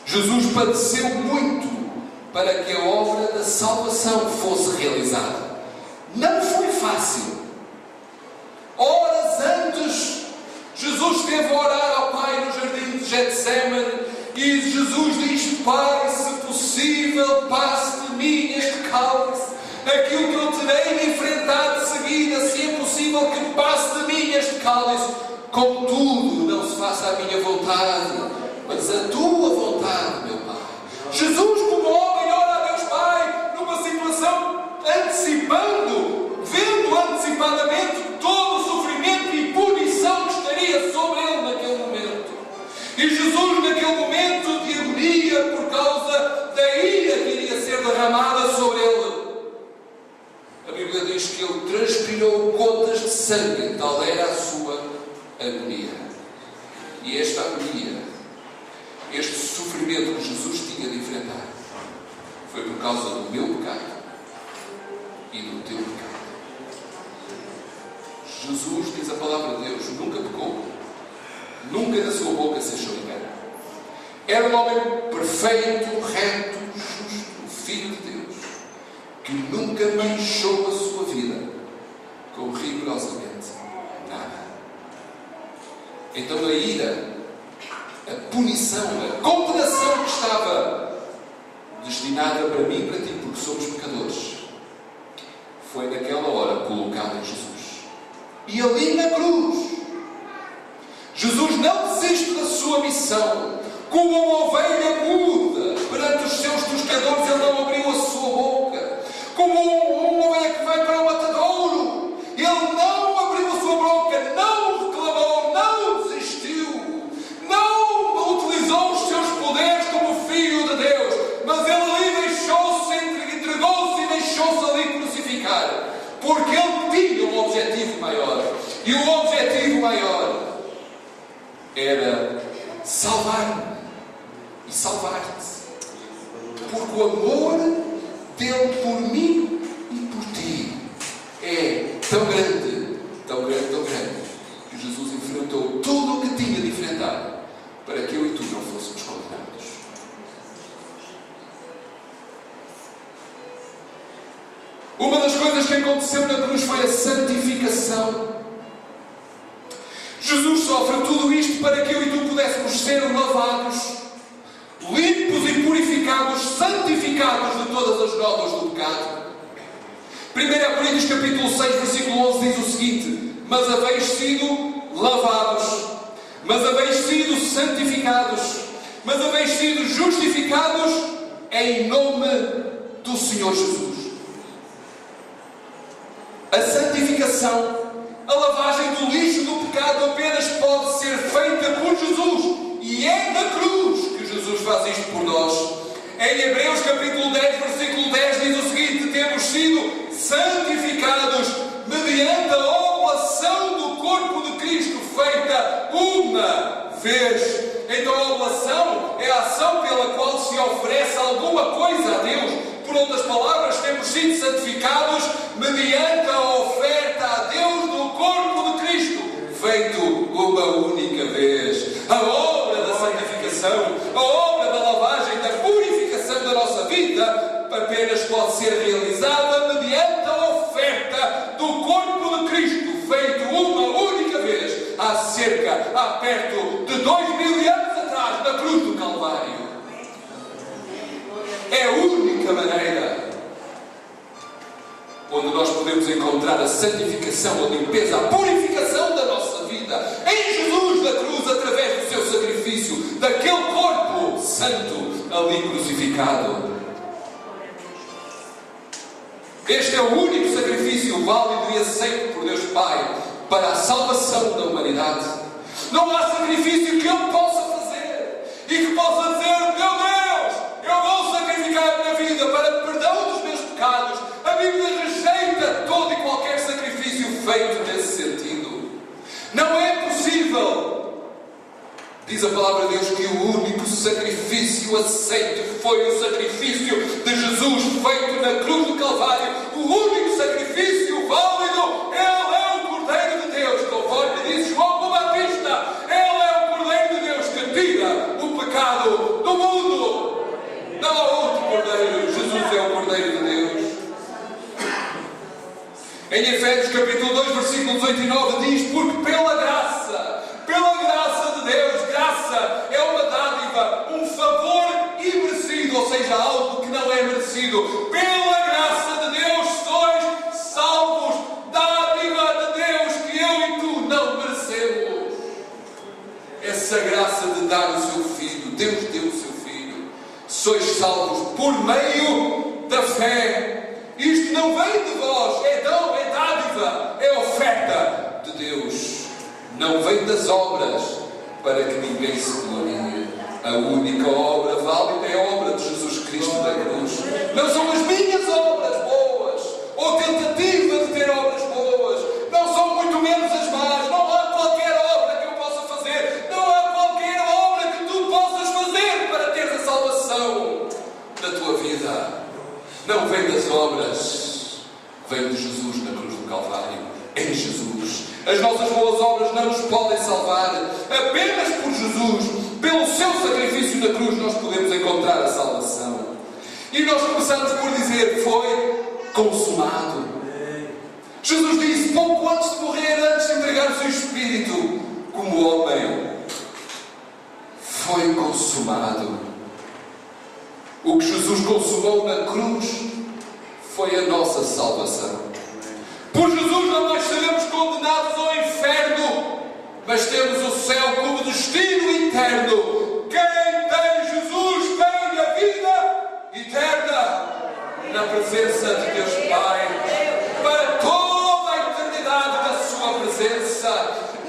Jesus padeceu muito para que a obra da salvação fosse realizada. Não foi fácil. Horas antes, Jesus esteve a orar ao Pai no jardim de Getsemane, e Jesus diz: Pai, se possível, passe de mim este cálice, aquilo que eu terei de enfrentar de seguida, se é possível que passe de mim este cálice. Contudo, não se faça a minha vontade, mas a tua vontade, meu Pai. Jesus, como homem, ora a Deus Pai numa situação antecipando, vendo antecipadamente todo o sofrimento e punição que estaria sobre ele naquele momento. E Jesus, naquele momento de agonia, por causa da ira que iria ser derramada sobre ele, a Bíblia diz que ele transpirou gotas de sangue, tal era a sua agonia. E esta agonia, este sofrimento que Jesus tinha de enfrentar, foi por causa do meu pecado e do teu pecado. Jesus, diz a palavra de Deus, nunca pecou, nunca da sua boca se achou engano. Era um homem perfeito, reto, justo, filho de Deus, que nunca manchou a sua vida com rigorosamente nada. Então a ira, a punição, a condenação que estava destinada para mim e para ti, porque somos pecadores, foi naquela hora colocada em Jesus. E ali na cruz, Jesus não desiste da sua missão. Como uma ovelha muda perante os seus tosqueadores, ele não abriu a sua boca. Como uma ovelha que vai para o matadouro, ele não abriu a sua boca, não reclamou, não desistiu, não utilizou os seus poderes como filho de Deus, mas ele ali deixou-se, entregou-se e deixou-se ali crucificar, porque ele tinha um objetivo maior, e o objetivo maior era salvar-me e salvar-te, porque o amor dele por mim e por ti é tão grande, tão grande, tão grande, que Jesus enfrentou tudo o que tinha de enfrentar para que eu e tu não fôssemos condenados. Uma das coisas que aconteceu na cruz foi a santificação. Jesus sofre tudo isto para que eu e tu pudéssemos ser lavados, limpos e purificados, santificados de todas as nódoas do pecado. 1 Coríntios capítulo 6, versículo 11 diz o seguinte: mas haveis sido lavados, mas haveis sido santificados, mas haveis sido justificados em nome do Senhor Jesus. A santificação, a lavagem do lixo do pecado apenas pode ser feita por Jesus, e é na cruz que Jesus faz isto por nós. Em Hebreus capítulo 10, versículo 10 diz o seguinte: temos sido santificados mediante a oblação do corpo de Cristo, feita uma vez. Então a oblação é a ação pela qual se oferece alguma coisa a Deus. Por outras palavras, temos sido santificados mediante a oferta a Deus do corpo de Cristo, feito uma única vez. A obra da santificação, a obra da lavagem, da purificação da nossa vida, apenas pode ser realizada mediante a oferta do corpo de Cristo, feito uma única vez, há perto de 2000 anos atrás, na cruz do Calvário. É a única maneira onde nós podemos encontrar a santificação, a limpeza, a purificação da nossa vida. Em Jesus na cruz, através do seu sacrifício, daquele corpo santo ali crucificado. Este é o único sacrifício válido e aceito por Deus Pai para a salvação da humanidade. Não há sacrifício que Ele possa fazer e que possa dizer: meu Deus, eu vou sacrificar a minha vida para perdão dos meus pecados. A Bíblia rejeita todo e qualquer sacrifício feito nesse sentido. Não é possível. Diz a palavra de Deus que o único sacrifício aceito foi o sacrifício de Jesus feito na cruz do Calvário. O único sacrifício válido. Ele é o Cordeiro de Deus, conforme diz João o Batista. Ele é o Cordeiro de Deus que tira o pecado do mundo. Não há outro Cordeiro. Jesus é o Cordeiro de Deus. Em Efésios capítulo 2, versículos 8 e 9 diz: porque pela graça de Deus, graça é uma dádiva, um favor imerecido, ou seja, algo que não é merecido. Pela graça de Deus sois salvos, dádiva de Deus que eu e tu não merecemos. Essa graça de dar o seu Filho, Deus deu o seu Filho. Sois salvos por meio da fé. Isto não vem de vós, é dom, é dádiva, é oferta de Deus. Não vem das obras, para que ninguém se glorie. A única obra válida é a obra de Jesus Cristo na cruz. Não são as minhas obras boas, ou tentativa de ter obras boas. Não são muito menos as más. Não há qualquer obra que eu possa fazer. Não há qualquer obra que tu possas fazer para ter a salvação da tua vida. Não vem das obras, vem de Jesus na cruz do Calvário. Em Jesus. As nossas boas obras não nos podem salvar. Apenas por Jesus, pelo seu sacrifício na cruz, nós podemos encontrar a salvação. E nós começamos por dizer: foi consumado. Jesus disse, pouco antes de morrer, antes de entregar o seu Espírito, como homem: foi consumado. O que Jesus consumou na cruz foi a nossa salvação. Por Jesus não nós seremos condenados ao inferno, mas temos o céu como destino eterno. Quem tem Jesus tem a vida eterna na presença de Deus Pai, para toda a eternidade da sua presença.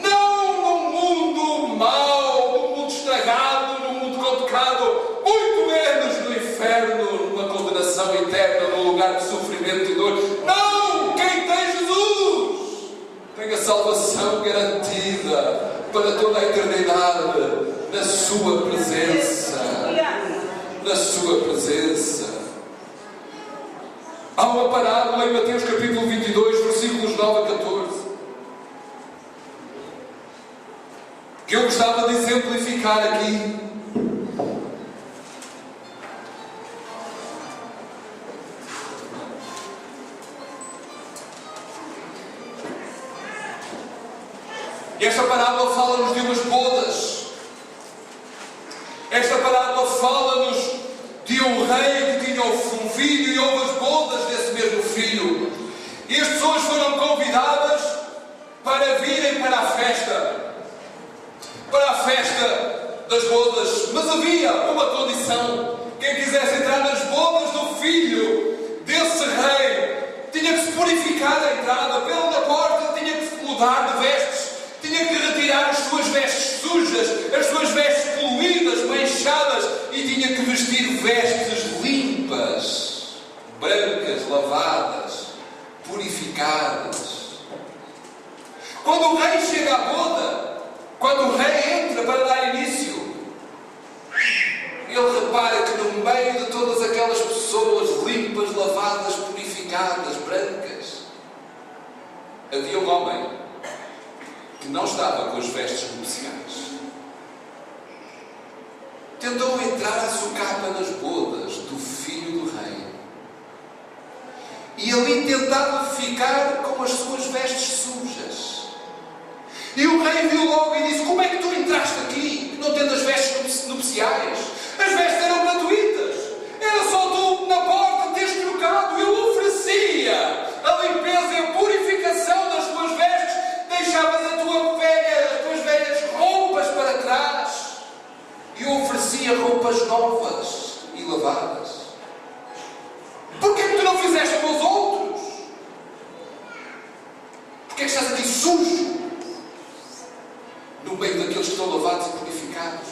Não num mundo mau, num mundo estragado, num mundo complicado, muito menos no inferno, numa condenação eterna, num lugar de sofrimento e dor. Não! Quem tem Jesus tem a salvação garantida para toda a eternidade na sua presença. Na sua presença. Há uma parábola em Mateus capítulo 22, versículos 9 a 14, que eu gostava de exemplificar aqui. Esta parábola fala-nos de umas bodas. Esta parábola fala-nos de um rei que tinha um filho e houve as bodas desse mesmo filho. E as pessoas foram convidadas para virem para a festa das bodas. Mas havia uma condição: quem quisesse entrar nas bodas do filho desse rei tinha que se purificar a entrada. Pela porta tinha que se mudar de vestes, tinha que retirar as suas vestes sujas, as suas vestes poluídas, manchadas, e tinha que vestir vestes brancas, lavadas, purificadas. Quando o rei chega à boda, quando o rei entra para dar início, ele repara que no meio de todas aquelas pessoas limpas, lavadas, purificadas, brancas, havia um homem que não estava com as vestes nupciais. Tentou entrar à socapa nas bodas do filho do rei. E ali tentava ficar com as suas vestes sujas. E o rei viu logo e disse: como é que tu entraste aqui, não tendo as vestes nupciais? As vestes eram gratuitas. Era só tu na porta teres trocado. Eu oferecia a limpeza e a purificação das tuas vestes. Deixavas as tuas velhas roupas para trás. E eu oferecia roupas novas e lavadas. Porquê que tu não fizeste com os outros? Porquê que estás aqui sujo? No meio daqueles que estão lavados e purificados.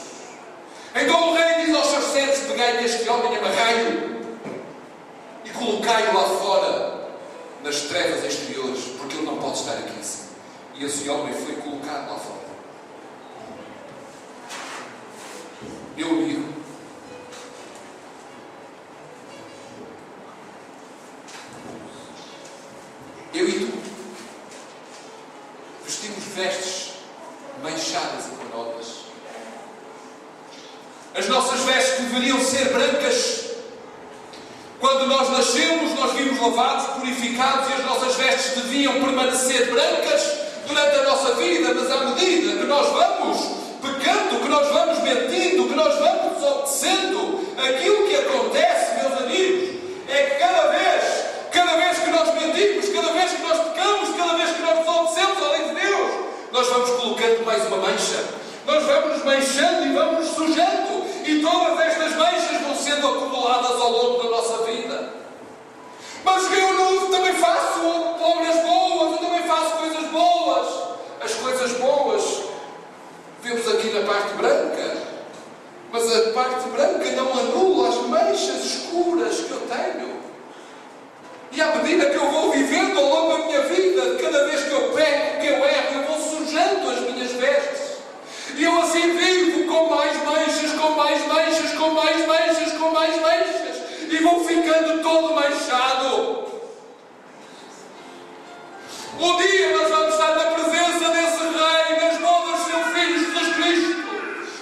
Então o rei diz aos seus servos: pegai este homem, amarrai-o e colocai-o lá fora, nas trevas exteriores, porque ele não pode estar aqui assim. E esse homem foi colocado lá fora. Meu amigo, eu e tu vestimos vestes manchadas e coronas. As nossas vestes deveriam ser brancas. Quando nós nascemos, nós vimos lavados, purificados, e as nossas vestes deviam permanecer brancas durante a nossa vida, mas à medida que nós vamos pecando, que nós vamos mentindo, que nós vamos desobedecendo, aquilo que acontece, meus amigos, é que cada vez que nós mentimos, cada vez que nós pecamos, cada vez que nós desobedecemos à lei de Deus, nós vamos colocando mais uma mancha. Nós vamos nos manchando e vamos nos sujando, e todas estas manchas vão sendo acumuladas ao longo da nossa vida. Mas eu também faço obras boas, eu também faço coisas boas. As coisas boas vemos aqui na parte branca, mas a parte branca não anula as manchas escuras que eu tenho. E à medida que eu vou vivendo ao longo da minha vida, cada vez que eu peco, que eu erro, eu vou sujando as minhas vestes. E eu assim vivo com mais manchas, com mais manchas, com mais manchas, com mais manchas. E vou ficando todo manchado. Um dia nós vamos estar na presença desse Rei, nas mãos dos seus filhos, Jesus Cristo.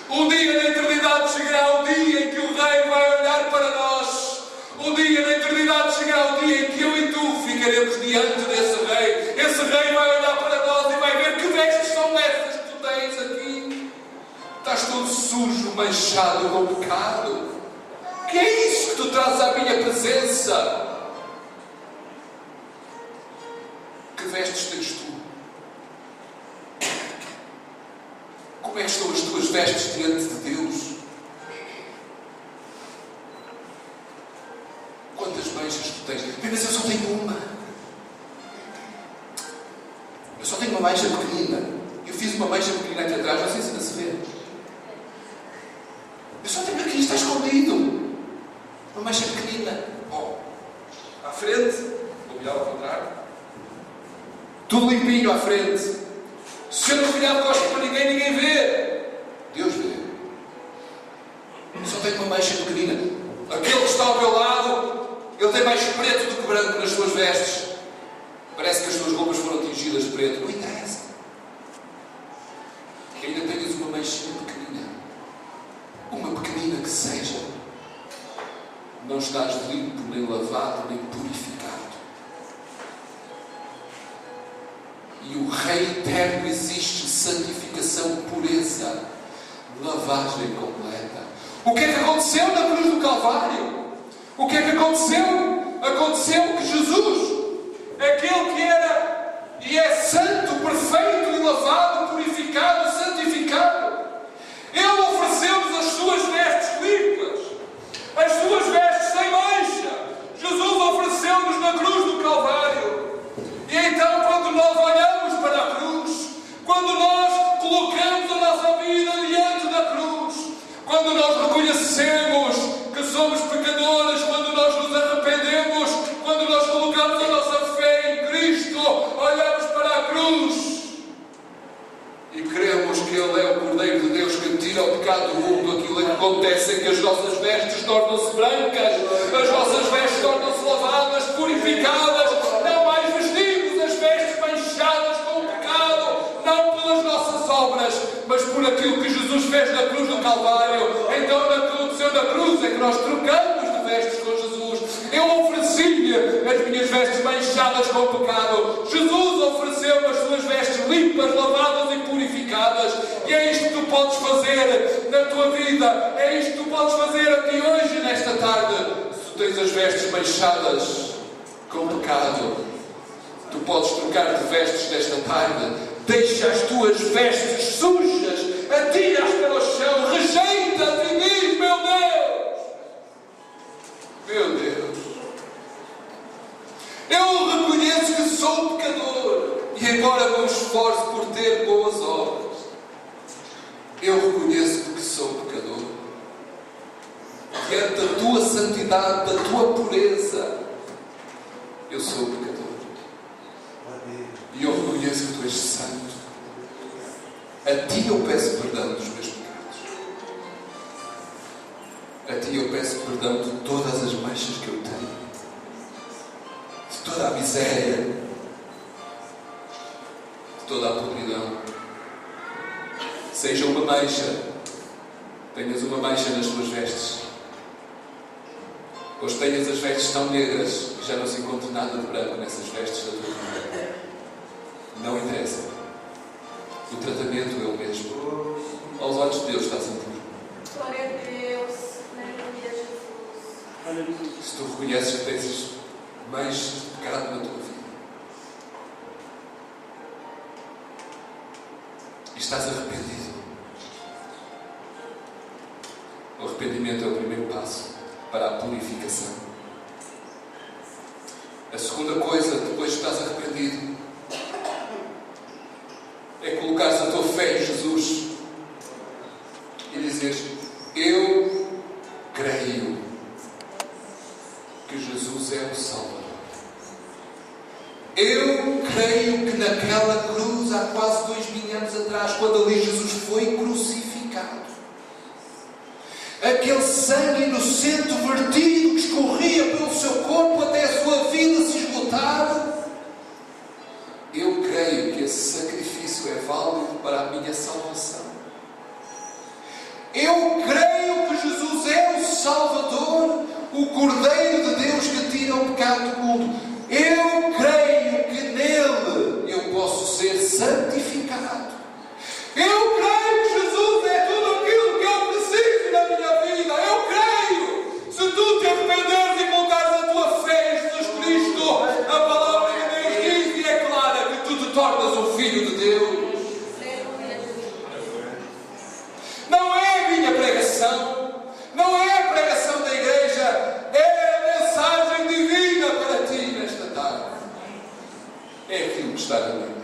Um dia na eternidade chegará o dia em que o Rei vai olhar para nós. Um dia na eternidade chegará o dia em que eu e tu ficaremos diante desse Rei. Esse Rei vai olhar para nós e vai ver: que vestes são essas que tu tens aqui? Estás todo sujo, manchado com pecado. Que é isso que tu trazes à minha presença? Que vestes tens tu? Como é que estão as tuas vestes diante de Deus? Quantas manchas tu tens? Mas eu só tenho uma. Eu só tenho uma mancha pequenina. Eu fiz uma mancha pequenina aqui atrás, não sei se ainda se vê. Eu só tenho aqui, está escondido. Uma mancha pequenina. À frente, vou virar ao contrário. Tudo limpinho à frente. Se eu não virar de costas para ninguém, ninguém vê. Deus vê. Eu só tenho uma mancha pequenina. Aquele que está ao meu lado, ele tem mais preto do que branco nas suas vestes. Parece que as suas roupas foram tingidas de preto. Não interessa. Ainda tens uma manchinha pequenina. Uma pequenina que seja. Não estás limpo, nem lavado, nem purificado. E o Rei eterno existe santificação, pureza, lavagem completa. O que é que aconteceu na cruz do Calvário? O que é que aconteceu? Aconteceu que Jesus, aquele que era e é santo, perfeito e lavado, purificado, santificado, Ele ofereceu-nos as suas vestes limpas, as suas vestes sem mancha. Jesus ofereceu-nos na cruz do Calvário. E então, quando nós olhamos para a cruz, quando nós colocamos a nossa vida diante da cruz, quando nós reconhecemos que somos pecadores, quando nós nos arrependemos, acontece é que as nossas vestes tornam-se brancas, as nossas vestes tornam-se lavadas, purificadas, não mais vestimos as vestes manchadas com o pecado, não pelas nossas obras, mas por aquilo que Jesus fez na cruz do Calvário. Então, naquilo que aconteceu na cruz é que nós trocamos de vestes com Jesus. Eu ofereci-lhe as minhas vestes manchadas com o pecado. Jesus ofereceu as suas vestes limpas, lavadas e purificadas. E é isto que tu podes fazer na tua vida. É isto que tu podes fazer aqui hoje, nesta tarde. Se tu tens as vestes manchadas com o pecado, tu podes trocar de vestes nesta tarde. Deixa as tuas vestes sujas, atira-as para o chão, rejeita-te e diz: meu Deus, meu Deus, eu reconheço que sou pecador e agora me esforço por ter boas obras. Eu reconheço que sou pecador. Diante da tua santidade, da tua pureza, eu sou pecador. E eu reconheço que tu és santo. A ti eu peço perdão dos meus pecados. A ti eu peço perdão de todas as manchas que eu tenho, de toda a miséria, de toda a podridão. Seja uma mancha, tenhas uma mancha nas tuas vestes, ou tenhas as vestes tão negras que já não se encontra nada de branco nessas vestes da tua vida. Não interessa. O tratamento é o mesmo. Aos olhos de Deus estás impuro. Glória a Deus. Aleluia, Jesus. Se tu reconheces que tens manchas de pecado na tua vida e estás arrependido, o arrependimento é o primeiro passo para a purificação. A segunda coisa, depois que estás arrependido, é colocares a tua fé em Jesus e dizeres: eu creio que Jesus é o Salvador. Eu creio que naquela cruz, há quase 2000 anos atrás, quando ali Jesus foi crucificado, aquele sangue inocente vertido que escorria pelo seu corpo até a sua vida se esgotar, eu creio que esse sacrifício é válido para a minha salvação. Eu creio que Jesus é o Salvador, o Cordeiro de Deus que tira o pecado do mundo. Eu creio que nele eu posso ser santificado. Eu creio que Jesus é tudo aquilo que eu preciso na minha vida. Eu creio. Se tu te arrependeres e colocares a tua fé em Jesus Cristo, a palavra de Deus diz e é clara que tu te tornas um filho de Deus. Não é a minha pregação, não é a pregação da igreja, é a mensagem divina para ti nesta tarde. É aquilo que está na Bíblia.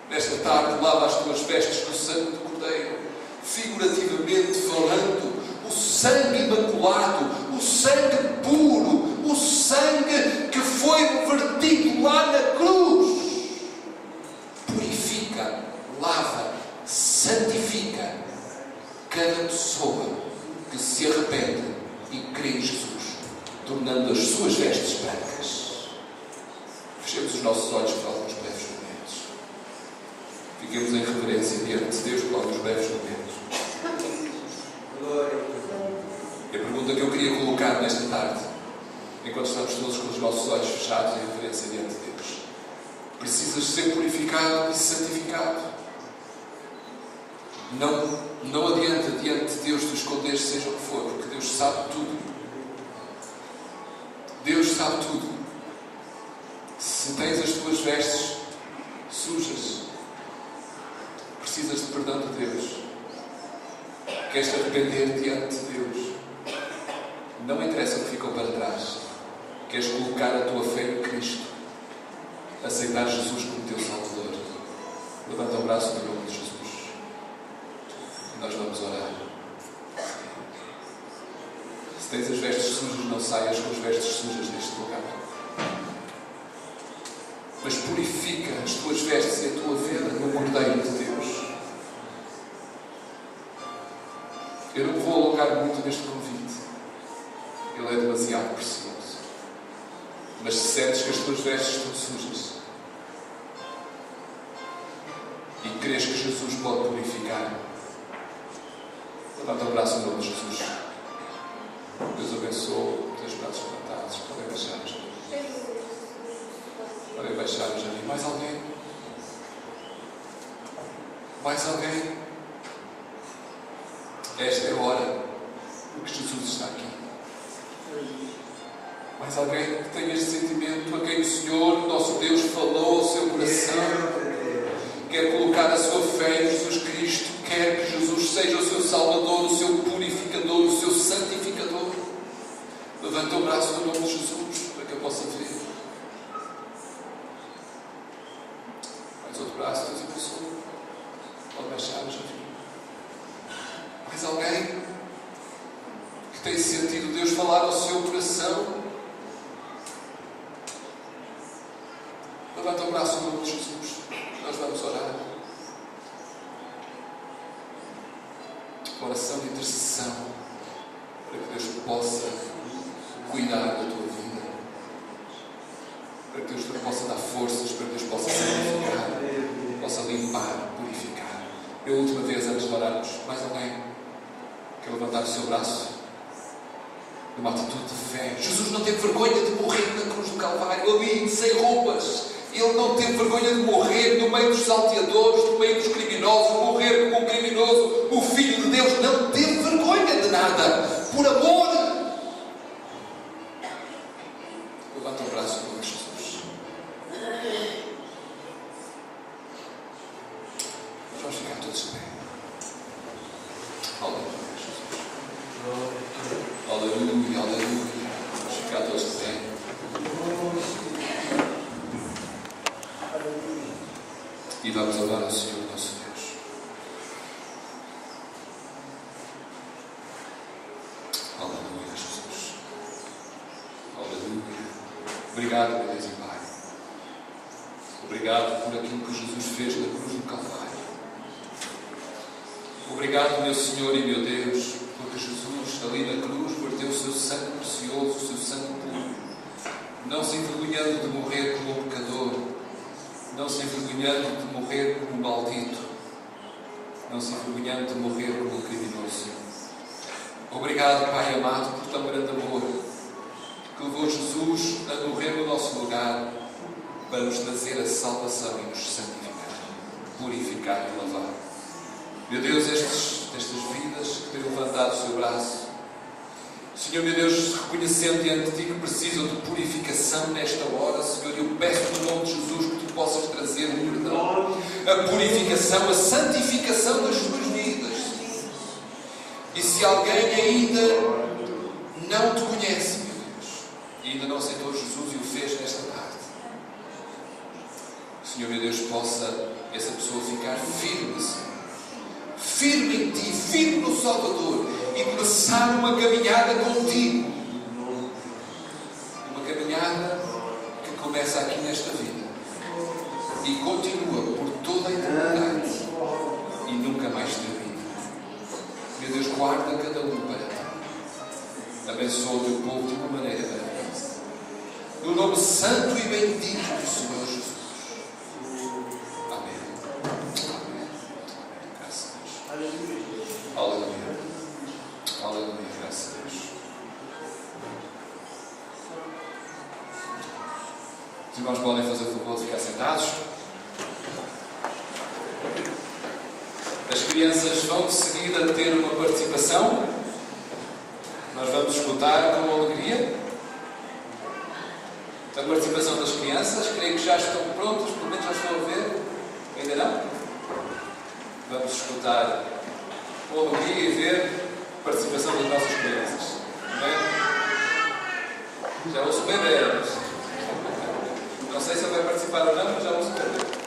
Nesta tarde, lava as tuas vestes com o sangue do Cordeiro, figurativamente falando, o sangue imaculado, o sangue puro, o sangue que foi vertido lá na cruz. Purifica, lava, santifica cada pessoa que se arrepende e crê em Jesus, tornando as suas vestes brancas. Fechemos os nossos olhos por alguns breves momentos. Fiquemos em reverência diante de Deus por alguns breves momentos. A pergunta que eu queria colocar nesta tarde, enquanto estamos todos com os nossos olhos fechados em reverência diante de Deus: precisas ser purificado e santificado. Não adianta diante de Deus tu esconderes seja o que for, porque Deus sabe tudo. Deus sabe tudo. Se tens as tuas vestes sujas, precisas de perdão de Deus. Queres te arrepender diante de Deus. Não interessa o que ficou para trás. Queres colocar a tua fé em Cristo, aceitar Jesus como teu Salvador. Levanta o braço no nome de Jesus. Nós vamos orar. Se tens as vestes sujas, não saias com as vestes sujas deste lugar, mas purifica as tuas vestes e a tua vida no Cordeiro de Deus. Eu não vou alongar muito neste convite. Ele é demasiado precioso. Mas se sentes que as tuas vestes estão sujas e crees que Jesus pode purificar, levanta o braço em nome de Jesus. Deus abençoe. Teus braços levantados. Podem baixar-nos. Podem baixar-nos ali. Mais alguém? Mais alguém? Esta é a hora que Jesus está aqui. Mais alguém que tenha este sentimento, a quem o Senhor, nosso Deus, falou ao seu coração, quer colocar a sua fé em Jesus Cristo, quer que Jesus seja o seu Salvador, o seu purificador, o seu santificador. Levanta o braço no nome de Jesus para que eu possa ver. Mais outro braço, Deus abençoe. Pode baixar-nos aqui. Mais alguém que tem sentido Deus falar ao seu coração? Levanta o braço no nome de Jesus. Nós vamos orar. Oração de intercessão para que Deus possa cuidar da tua vida, para que Deus possa dar forças, para que Deus possa santificar, possa limpar, purificar. Pela última vez, antes de orarmos, mais alguém quer levantar o seu braço numa atitude de fé? Jesus não teve vergonha de morrer na cruz do Calvário, ali, sem roupas. Ele não teve vergonha de morrer no meio dos salteadores, no meio dos criminosos, morrer como um criminoso. O Filho de Deus não teve vergonha de nada, por amor. Levanta o braço em nome de Jesus. Vamos ficar todos de pé. Aleluia, Jesus. Aleluia, aleluia. Vamos ficar todos de pé. E vamos orar ao Senhor, nosso Deus. Aleluia, Jesus. Aleluia. Obrigado, meu Deus e Pai. Obrigado por aquilo que Jesus fez na cruz do Calvário. Obrigado, meu Senhor e meu Deus, porque Jesus, ali na cruz, verteu o seu sangue precioso, o seu sangue puro, não se envergonhando de morrer como um pecador, não se envergonhando de morrer como um maldito, não se envergonhando de morrer como um criminoso. Obrigado, Pai amado, por tão grande amor, que levou Jesus a morrer no nosso lugar, para nos trazer a salvação e nos santificar, purificar e lavar. Meu Deus, estas vidas que têm levantado o seu braço, Senhor, meu Deus, reconhecendo diante de Ti que precisam de purificação nesta hora, Senhor, eu peço no nome de Jesus que Tu possas trazer o perdão, a purificação, a santificação das suas vidas. E se alguém ainda não Te conhece, meu Deus, e ainda não aceitou Jesus e o fez nesta tarde, Senhor, meu Deus, possa essa pessoa ficar firme, Senhor, firme em Ti, firme no Salvador, e começar uma caminhada contigo. Uma caminhada que começa aqui nesta vida e continua por toda a eternidade e nunca mais termina. Meu Deus, guarda cada um para Ti. Abençoa o Teu povo de uma maneira maravilhosa. No nome santo e bendito do Senhor Jesus. Amém. Amém. Graças a Deus. Aleluia. Aleluia, graças a Deus. Os irmãos podem fazer o favor de ficar sentados. As crianças vão de seguida ter uma participação. Nós vamos escutar com alegria a participação das crianças. Creio que já estão prontas, pelo menos já estão a ver. Ainda não? Vamos escutar com alegria e ver a participação das nossas crianças. Amém? Já ouço bem delas. Não sei se ele vai participar ou não, mas já ouço bem delas.